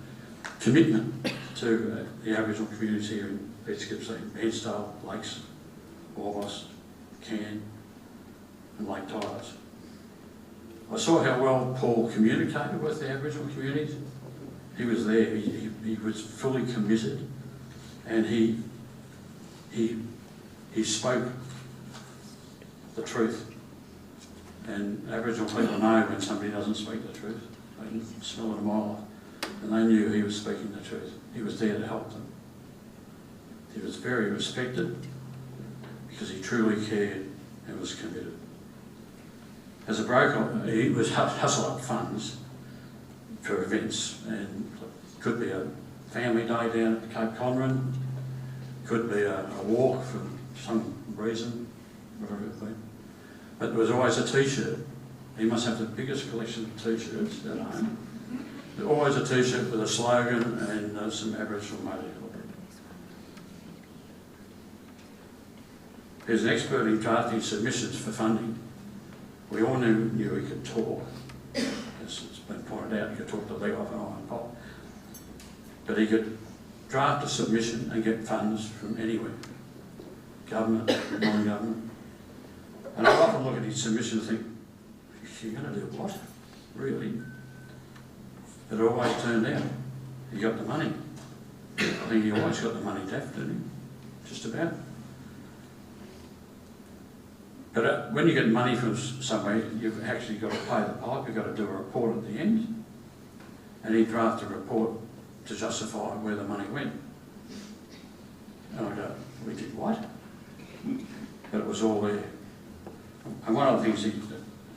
commitment to the Aboriginal communities here in East Gippsland, Bairnsdale, Lakes, Orbost, Cairn and Lake Tyers. I saw how well Paul communicated with the Aboriginal communities. He was there, he was fully committed, and he spoke the truth. And Aboriginal people know when somebody doesn't speak the truth. They can smell it a mile off. And they knew he was speaking the truth. He was there to help them. He was very respected because he truly cared and was committed. As a broker, he would hustle up funds for events, and it could be a family day down at Cape Conran, could be a walk for some reason, whatever it be. But there was always a t-shirt. He must have the biggest collection of t-shirts at home. There was always a t-shirt with a slogan and some Aboriginal motif. He was an expert in drafting submissions for funding. We all knew he could talk. As it's been pointed out, he could talk the leg off an iron pot. But he could draft a submission and get funds from anywhere. Government, non-government. And I often look at his submission and think, you're going to do what? Really? But it always turned out he got the money. I think he always got the money daft, didn't he? Just about. But when you get money from somewhere, you've actually got to pay the pipe, you've got to do a report at the end. And he drafted a report to justify where the money went. And I go, we did what? But it was all there. And one of the things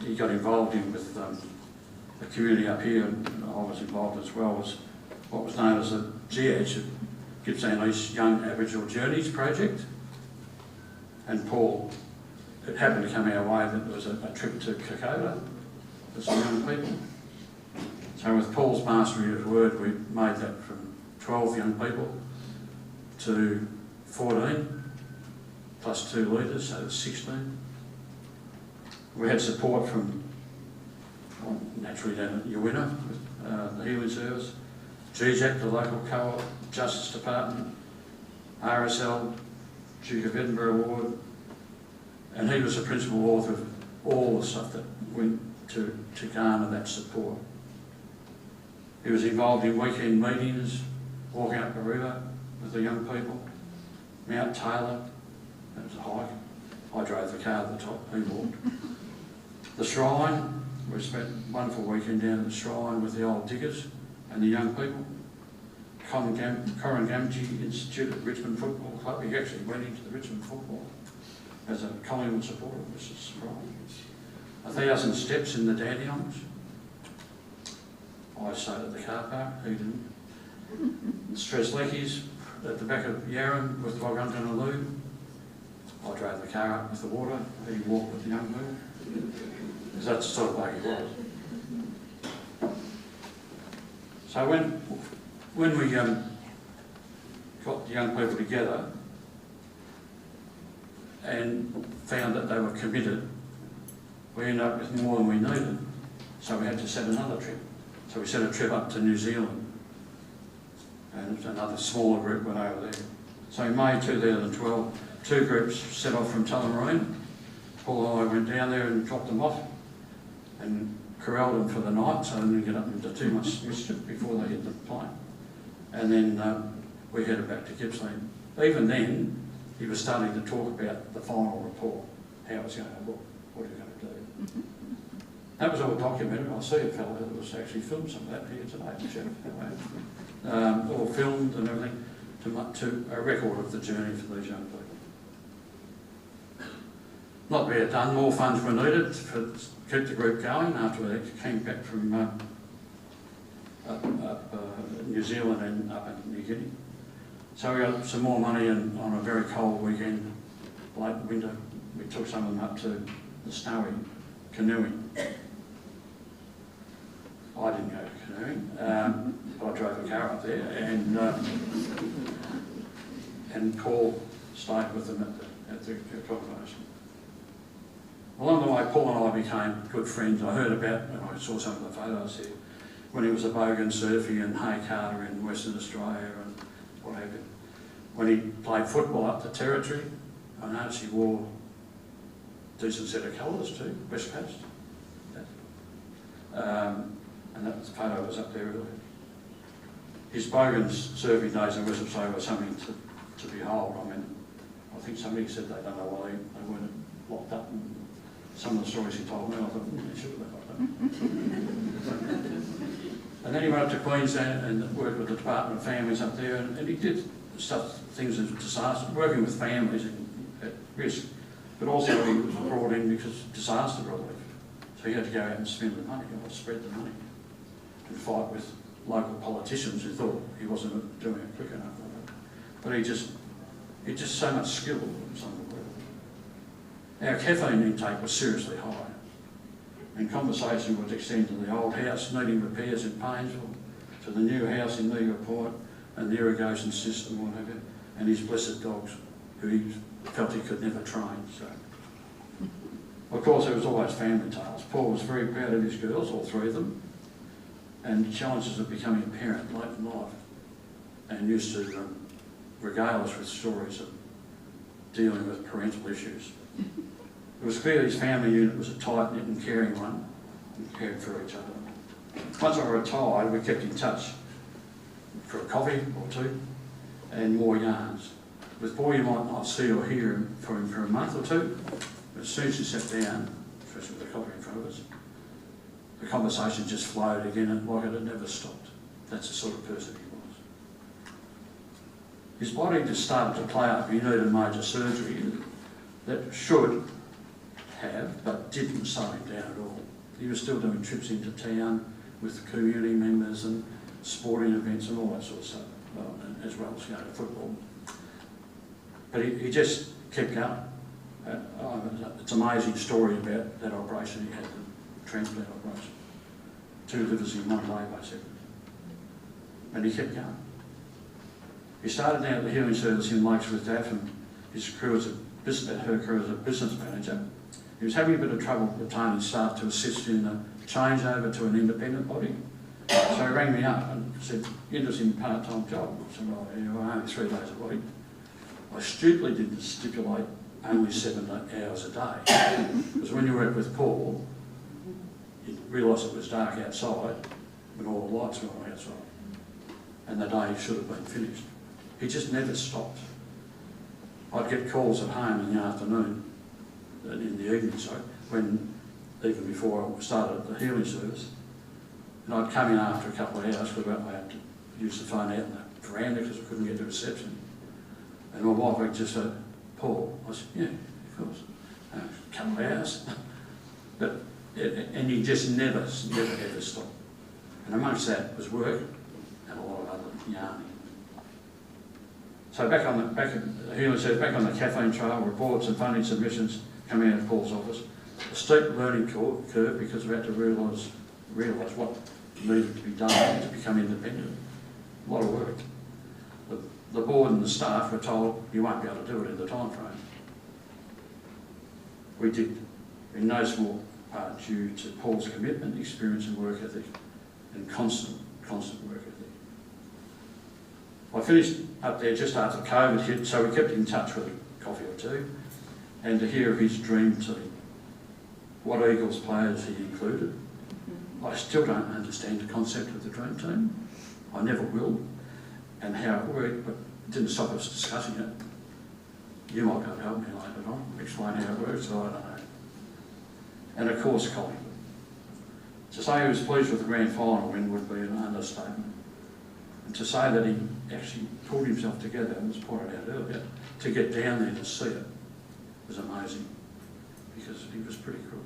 he got involved in with the community up here, and I was involved as well, was what was known as the GH, Gippsland East Young Aboriginal Journeys Project. And Paul, it happened to come our way that there was a trip to Kokoda for some young people. So with Paul's mastery of word, we made that from 12 young people to 14, plus 2 leaders, so it's 16. We had support from, well, naturally down at Uwina, with the Healing Service, GJAC, the local co-op, Justice Department, RSL, Duke of Edinburgh Award, and he was the principal author of all the stuff that went to garner that support. He was involved in weekend meetings, walking up the river with the young people, Mount Taylor, that was a hike. I drove the car at the top, he walked. The Shrine, we spent a wonderful weekend down at the Shrine with the old diggers and the young people. Corangamji Institute at Richmond Football Club, he actually went into the Richmond football as a Collingwood supporter, which is surprising. 1,000 steps in the Dandenongs. I stayed at the car park, he didn't. Stresleckies at the back of Yarram with Wogunton and Lou. I drove the car up with the water, he walked with the young people. Because that's the sort of bloke he was. So when we got the young people together and found that they were committed, we ended up with more than we needed. So we had to set another trip. So we set a trip up to New Zealand, and another smaller group went over there. So in May 2012, 2 groups set off from Tullamarine. Paul and I went down there and dropped them off and corralled them for the night so they didn't get up into too much mischief before they hit the plane. And then we headed back to Gippsland. Even then, he was starting to talk about the final report, how it was going to look, what he was going to do. Mm-hmm. That was all documented. I see a fellow that was actually filmed some of that here today, all filmed and everything, to a record of the journey for these young people. Not that we had done, more funds were needed to keep the group going after they came back from New Zealand and up in New Guinea. So we got some more money, and on a very cold weekend, late winter, we took some of them up to the snowy canoeing. I didn't go canoeing, but I drove a car up there, and Paul stayed with them at the accommodation. Along the way, Paul and I became good friends. I heard about, and I saw some of the photos here, when he was a bogan surfing in Hay Carter in Western Australia and what have you. When he played football up the territory, I noticed he wore a decent set of colours too, West Coast. And that photo was up there earlier. His bogan surfing days in Western Australia were something to behold. I mean, I think somebody said they don't know why they weren't locked up. And some of the stories he told me, I thought, they should have been locked up. And then he went up to Queensland and worked with the Department of Families up there, and he did things as disaster, working with families at risk, but also he was brought in because disaster relief. So he had to go out and spend the money, or spread the money, and fight with local politicians who thought he wasn't doing it quick enough. But he just so much skill. It was unbelievable. Our caffeine intake was seriously high, and conversation would extend to the old house needing repairs in Paynesville, to the new house in Negra Point, and the irrigation system, whatever, and his blessed dogs, who he felt he could never train. So, of course, there was always family tales. Paul was very proud of his girls, all three of them, and challenges of becoming a parent late in life, and used to regale us with stories of dealing with parental issues. It was clear his family unit was a tight-knit and caring one, and cared for each other. Once I retired, we kept in touch for a coffee or two and more yarns. With Paul, you might not see or hear him for a month or two, but as soon as you sat down, especially with a coffee in front of us, the conversation just flowed again and like it had never stopped. That's the sort of person he was. His body just started to play up. He needed major surgery that should have, but didn't slow him down at all. He was still doing trips into town with community members and sporting events and all that sort of stuff, as well as going to football. But he just kept going. It's an amazing story about that operation he had, the transplant operation. 2 livers in 1 day, basically. And he kept going. He started out at the healing service in Lakes with Daff, and her crew as a business manager. He was having a bit of trouble obtaining staff to assist in the changeover to an independent body. So he rang me up and said, interested in part-time job. I said, well, yeah, only 3 days a week. I stupidly didn't stipulate only 7 hours a day. Because when you work with Paul, you realise it was dark outside when all the lights were on outside. And the day should have been finished. He just never stopped. I'd get calls at home in the afternoon, in the evening, even before I started the healing service. And I'd come in after a couple of hours because I had to use the phone out in the veranda because I couldn't get the reception. And my wife would just said, Paul. I said, yeah, of course. A couple of hours. And he just never ever stopped. And amongst that was work and a lot of other yarning. So back on the caffeine trail, reports and funding submissions coming out of Paul's office. A steep learning curve because we had to realise what needed to be done to become independent. A lot of work. The board and the staff were told you won't be able to do it in the time frame. We did, in no small part due to Paul's commitment, experience and work ethic, and constant work ethic. I finished up there just after COVID hit, so we kept in touch with a coffee or two, and to hear of his dream team, what Eagles players he included. I still don't understand the concept of the dream team. I never will, and how it worked, but it didn't stop us discussing it. You might be able to help me later on, explain how it works, so I don't know. And of course, Collingwood. To say he was pleased with the grand final win would be an understatement. And to say that he actually pulled himself together, and was pointed out earlier, to get down there to see it was amazing, because he was pretty cool.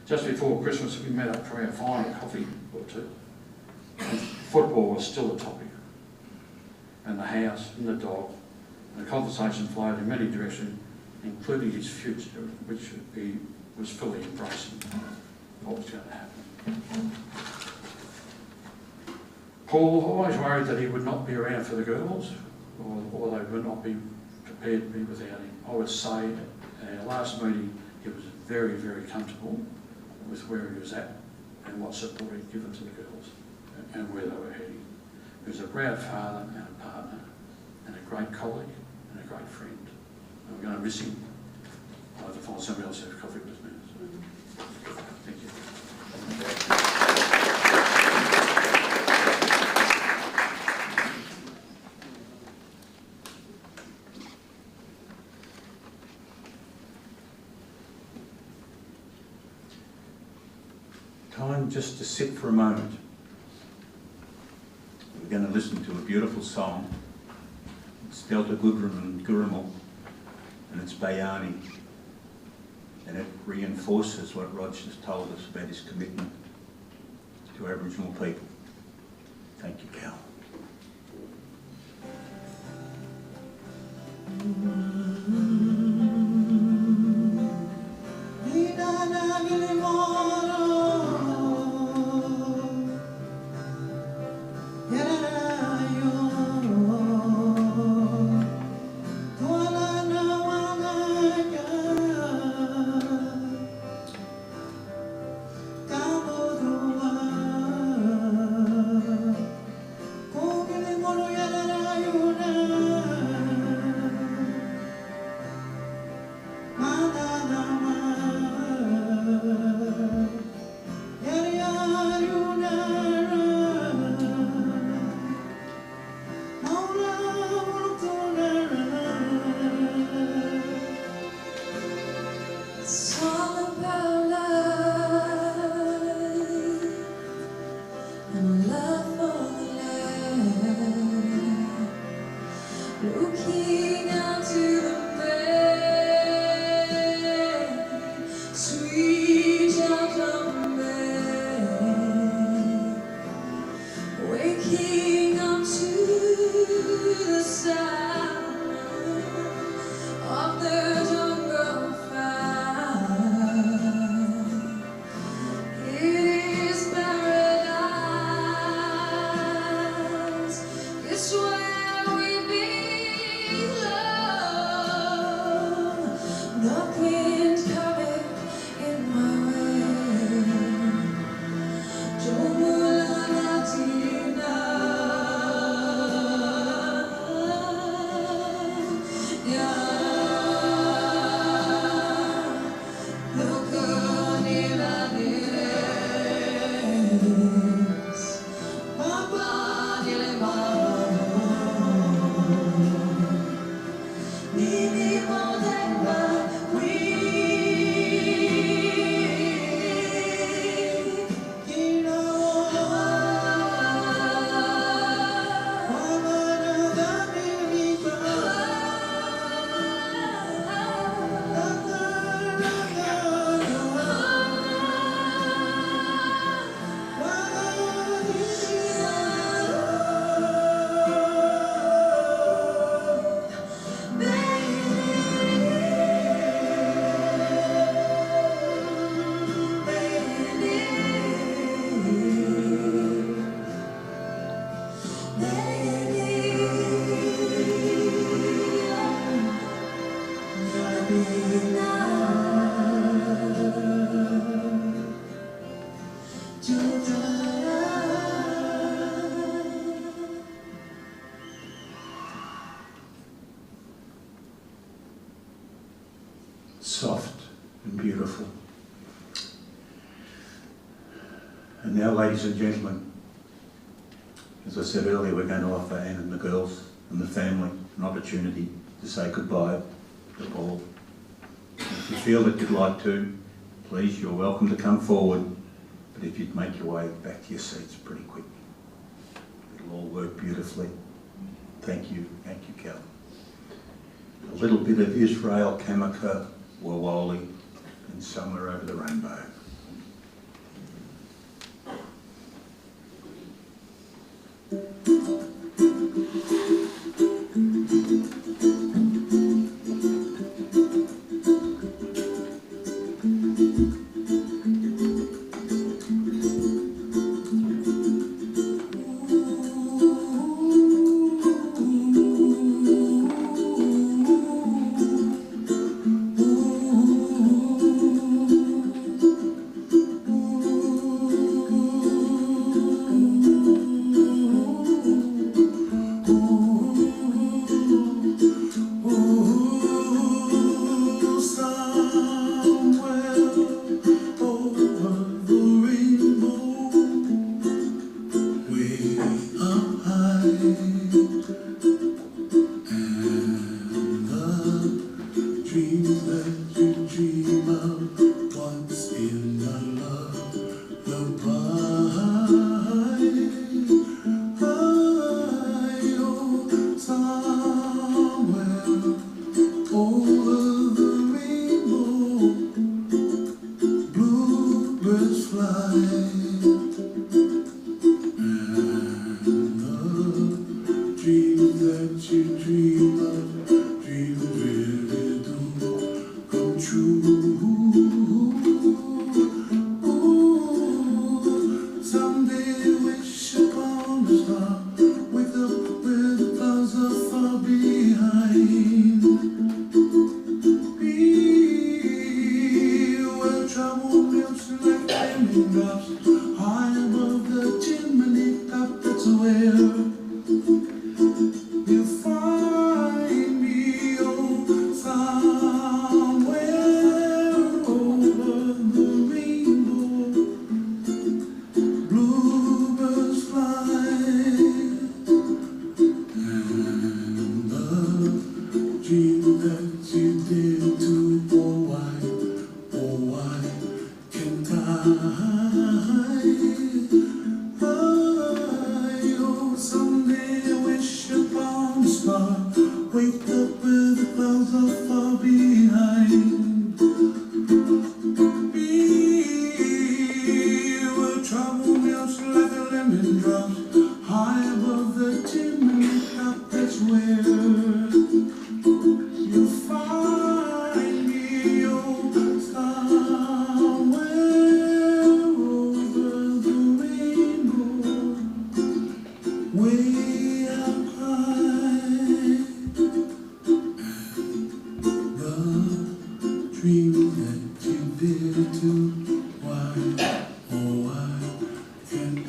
Just before Christmas, we met up for our final coffee or two. And football was still a topic, and the house, and the dog, and the conversation flowed in many directions, including his future, which he was fully embracing what was going to happen. Paul always worried that he would not be around for the girls, or they would not be prepared to be without him. I would say at our last meeting, he was very, very comfortable with where he was at and what support he'd given to the girls and where they were heading. He was a proud father and a partner and a great colleague and a great friend. And we're going to miss him. I'll have to find somebody else to have coffee with me. So, thank you. Time just to sit for a moment. We're going to listen to a beautiful song. It's Delta Goodrum and Gurumul, and it's Bayani. And it reinforces what Rog has told us about his commitment to Aboriginal people. Thank you, Cal. Looking out to the bay, sweet Delta Bay, waking up to the sound of the jungle fire. It is paradise. It's where we belong. Nothing's coming in my way. Jomulanatina. Soft and beautiful. And now, ladies and gentlemen, as I said earlier, we're going to offer Anne and the girls and the family an opportunity to say goodbye to Paul. If you feel that you'd like to, please, you're welcome to come forward, but if you'd make your way back to your seats pretty quick. It'll all work beautifully. Thank you, Cal. A little bit of Israel, Kamaka, Wawali, and somewhere over the rainbow. true. Ooh, someday wish upon a star, wake up with the clouds are far behind. Be where trouble melts like lemon drops, high above the chimney top. That's where you find me, oh, somewhere over the rainbow. Bluebirds fly, and the dream that you did to, oh why can't I? Oh, someday I wish upon a star, wake up with the clouds are far behind. Be where trouble melts like a lemon drops, high above the chimney top. That's where you find me, oh, somewhere over the rainbow, way up high. The dream that you did to, why, oh why can't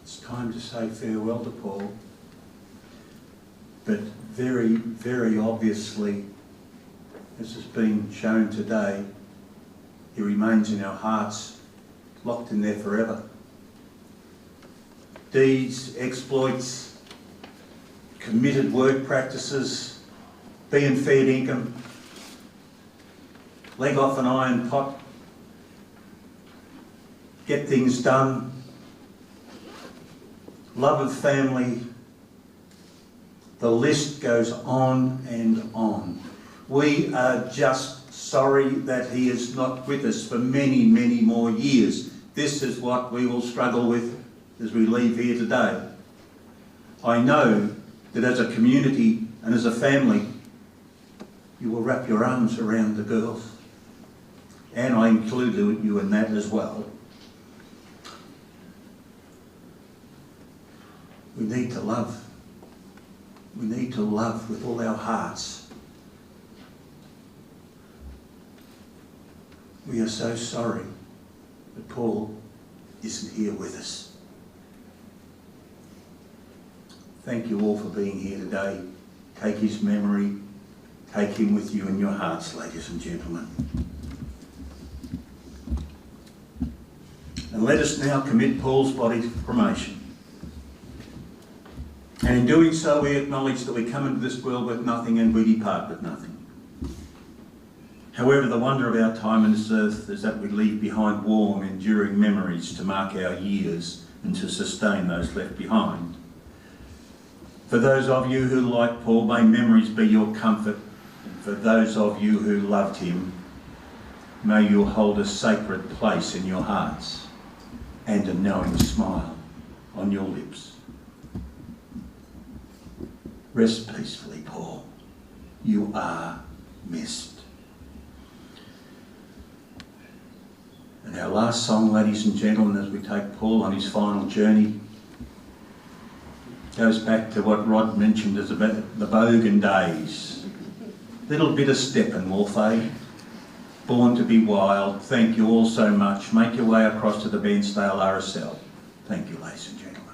It's time to say farewell to Paul, but very, very obviously, as has been shown today, he remains in our hearts, locked in there forever. Deeds, exploits, committed work practices, being fair income, leg off an iron pot, get things done, love of family, the list goes on and on. We are just sorry that he is not with us for many, many more years. This is what we will struggle with as we leave here today. I know that as a community and as a family, you will wrap your arms around the girls. And I include you in that as well. We need to love. We need to love with all our hearts. We are so sorry that Paul isn't here with us. Thank you all for being here today. Take his memory, take him with you in your hearts, ladies and gentlemen. And let us now commit Paul's body to cremation. And in doing so, we acknowledge that we come into this world with nothing and we depart with nothing. However, the wonder of our time on this earth is that we leave behind warm, enduring memories to mark our years and to sustain those left behind. For those of you who, like Paul, may memories be your comfort, and for those of you who loved him, may you hold a sacred place in your hearts and a knowing smile on your lips. Rest peacefully, Paul. You are missed. And our last song, ladies and gentlemen, as we take Paul on his final journey, goes back to what Rod mentioned as about the Bogan days. Little bit of steppin', Wolfie. Born to be wild. Thank you all so much. Make your way across to the Bairnsdale RSL. Thank you, ladies. ladies and gentlemen.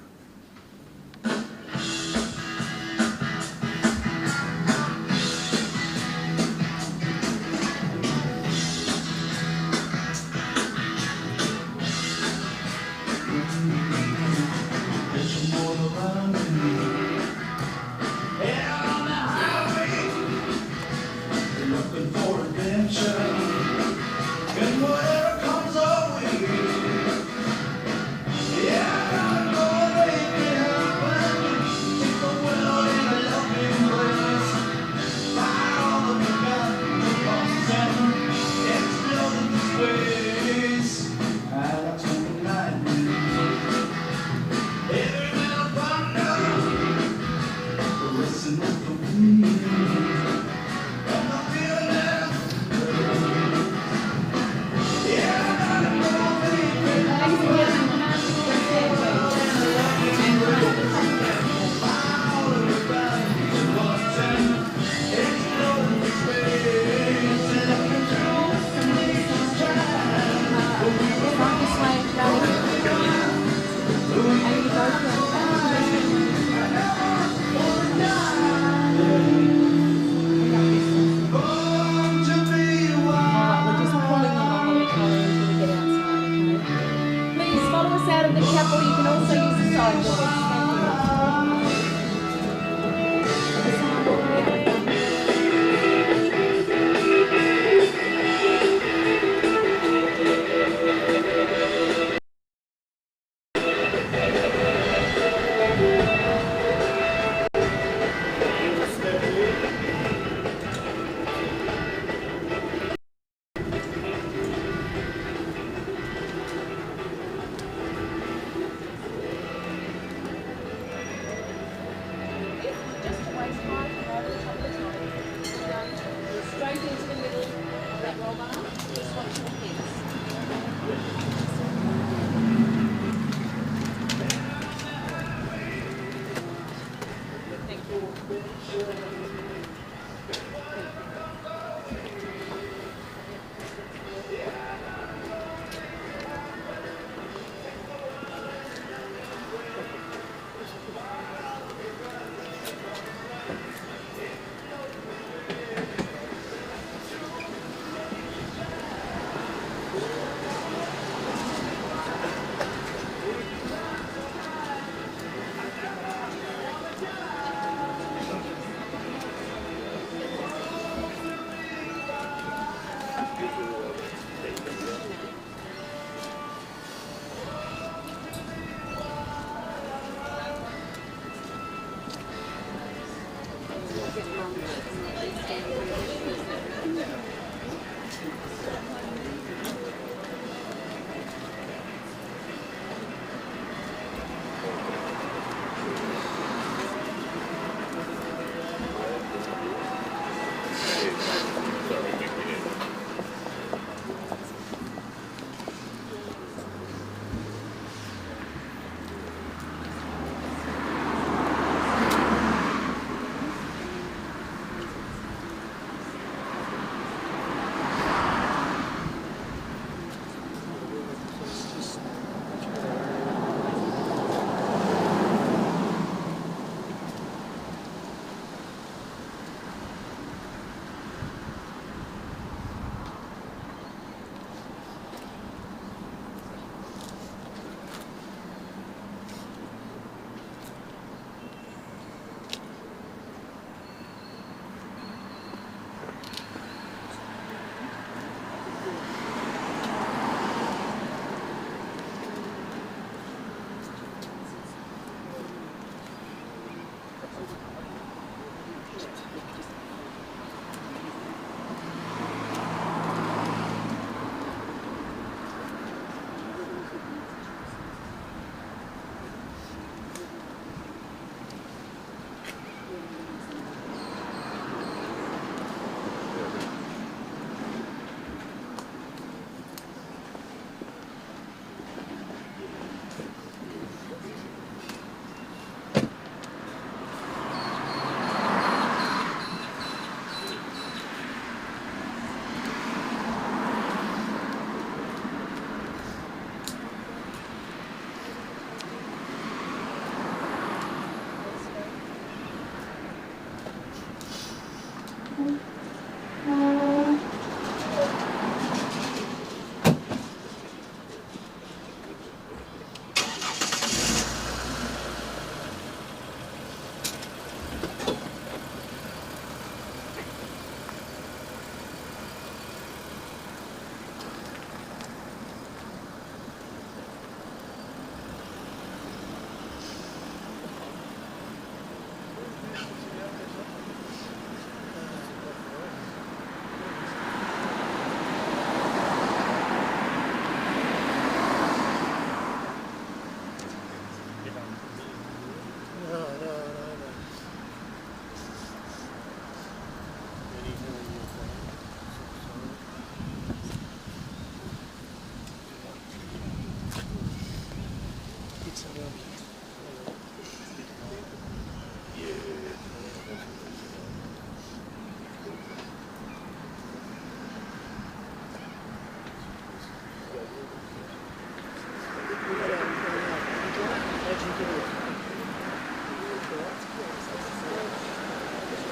Looking for adventure, and whatever comes our way. Yeah, I'm gonna make it happen. Take the world in a loving place. Fire all of the guns, the bombs and explode into space. I like something like every little thunder, listen to the wind.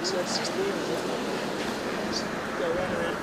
So it's just there, isn't it? Just go around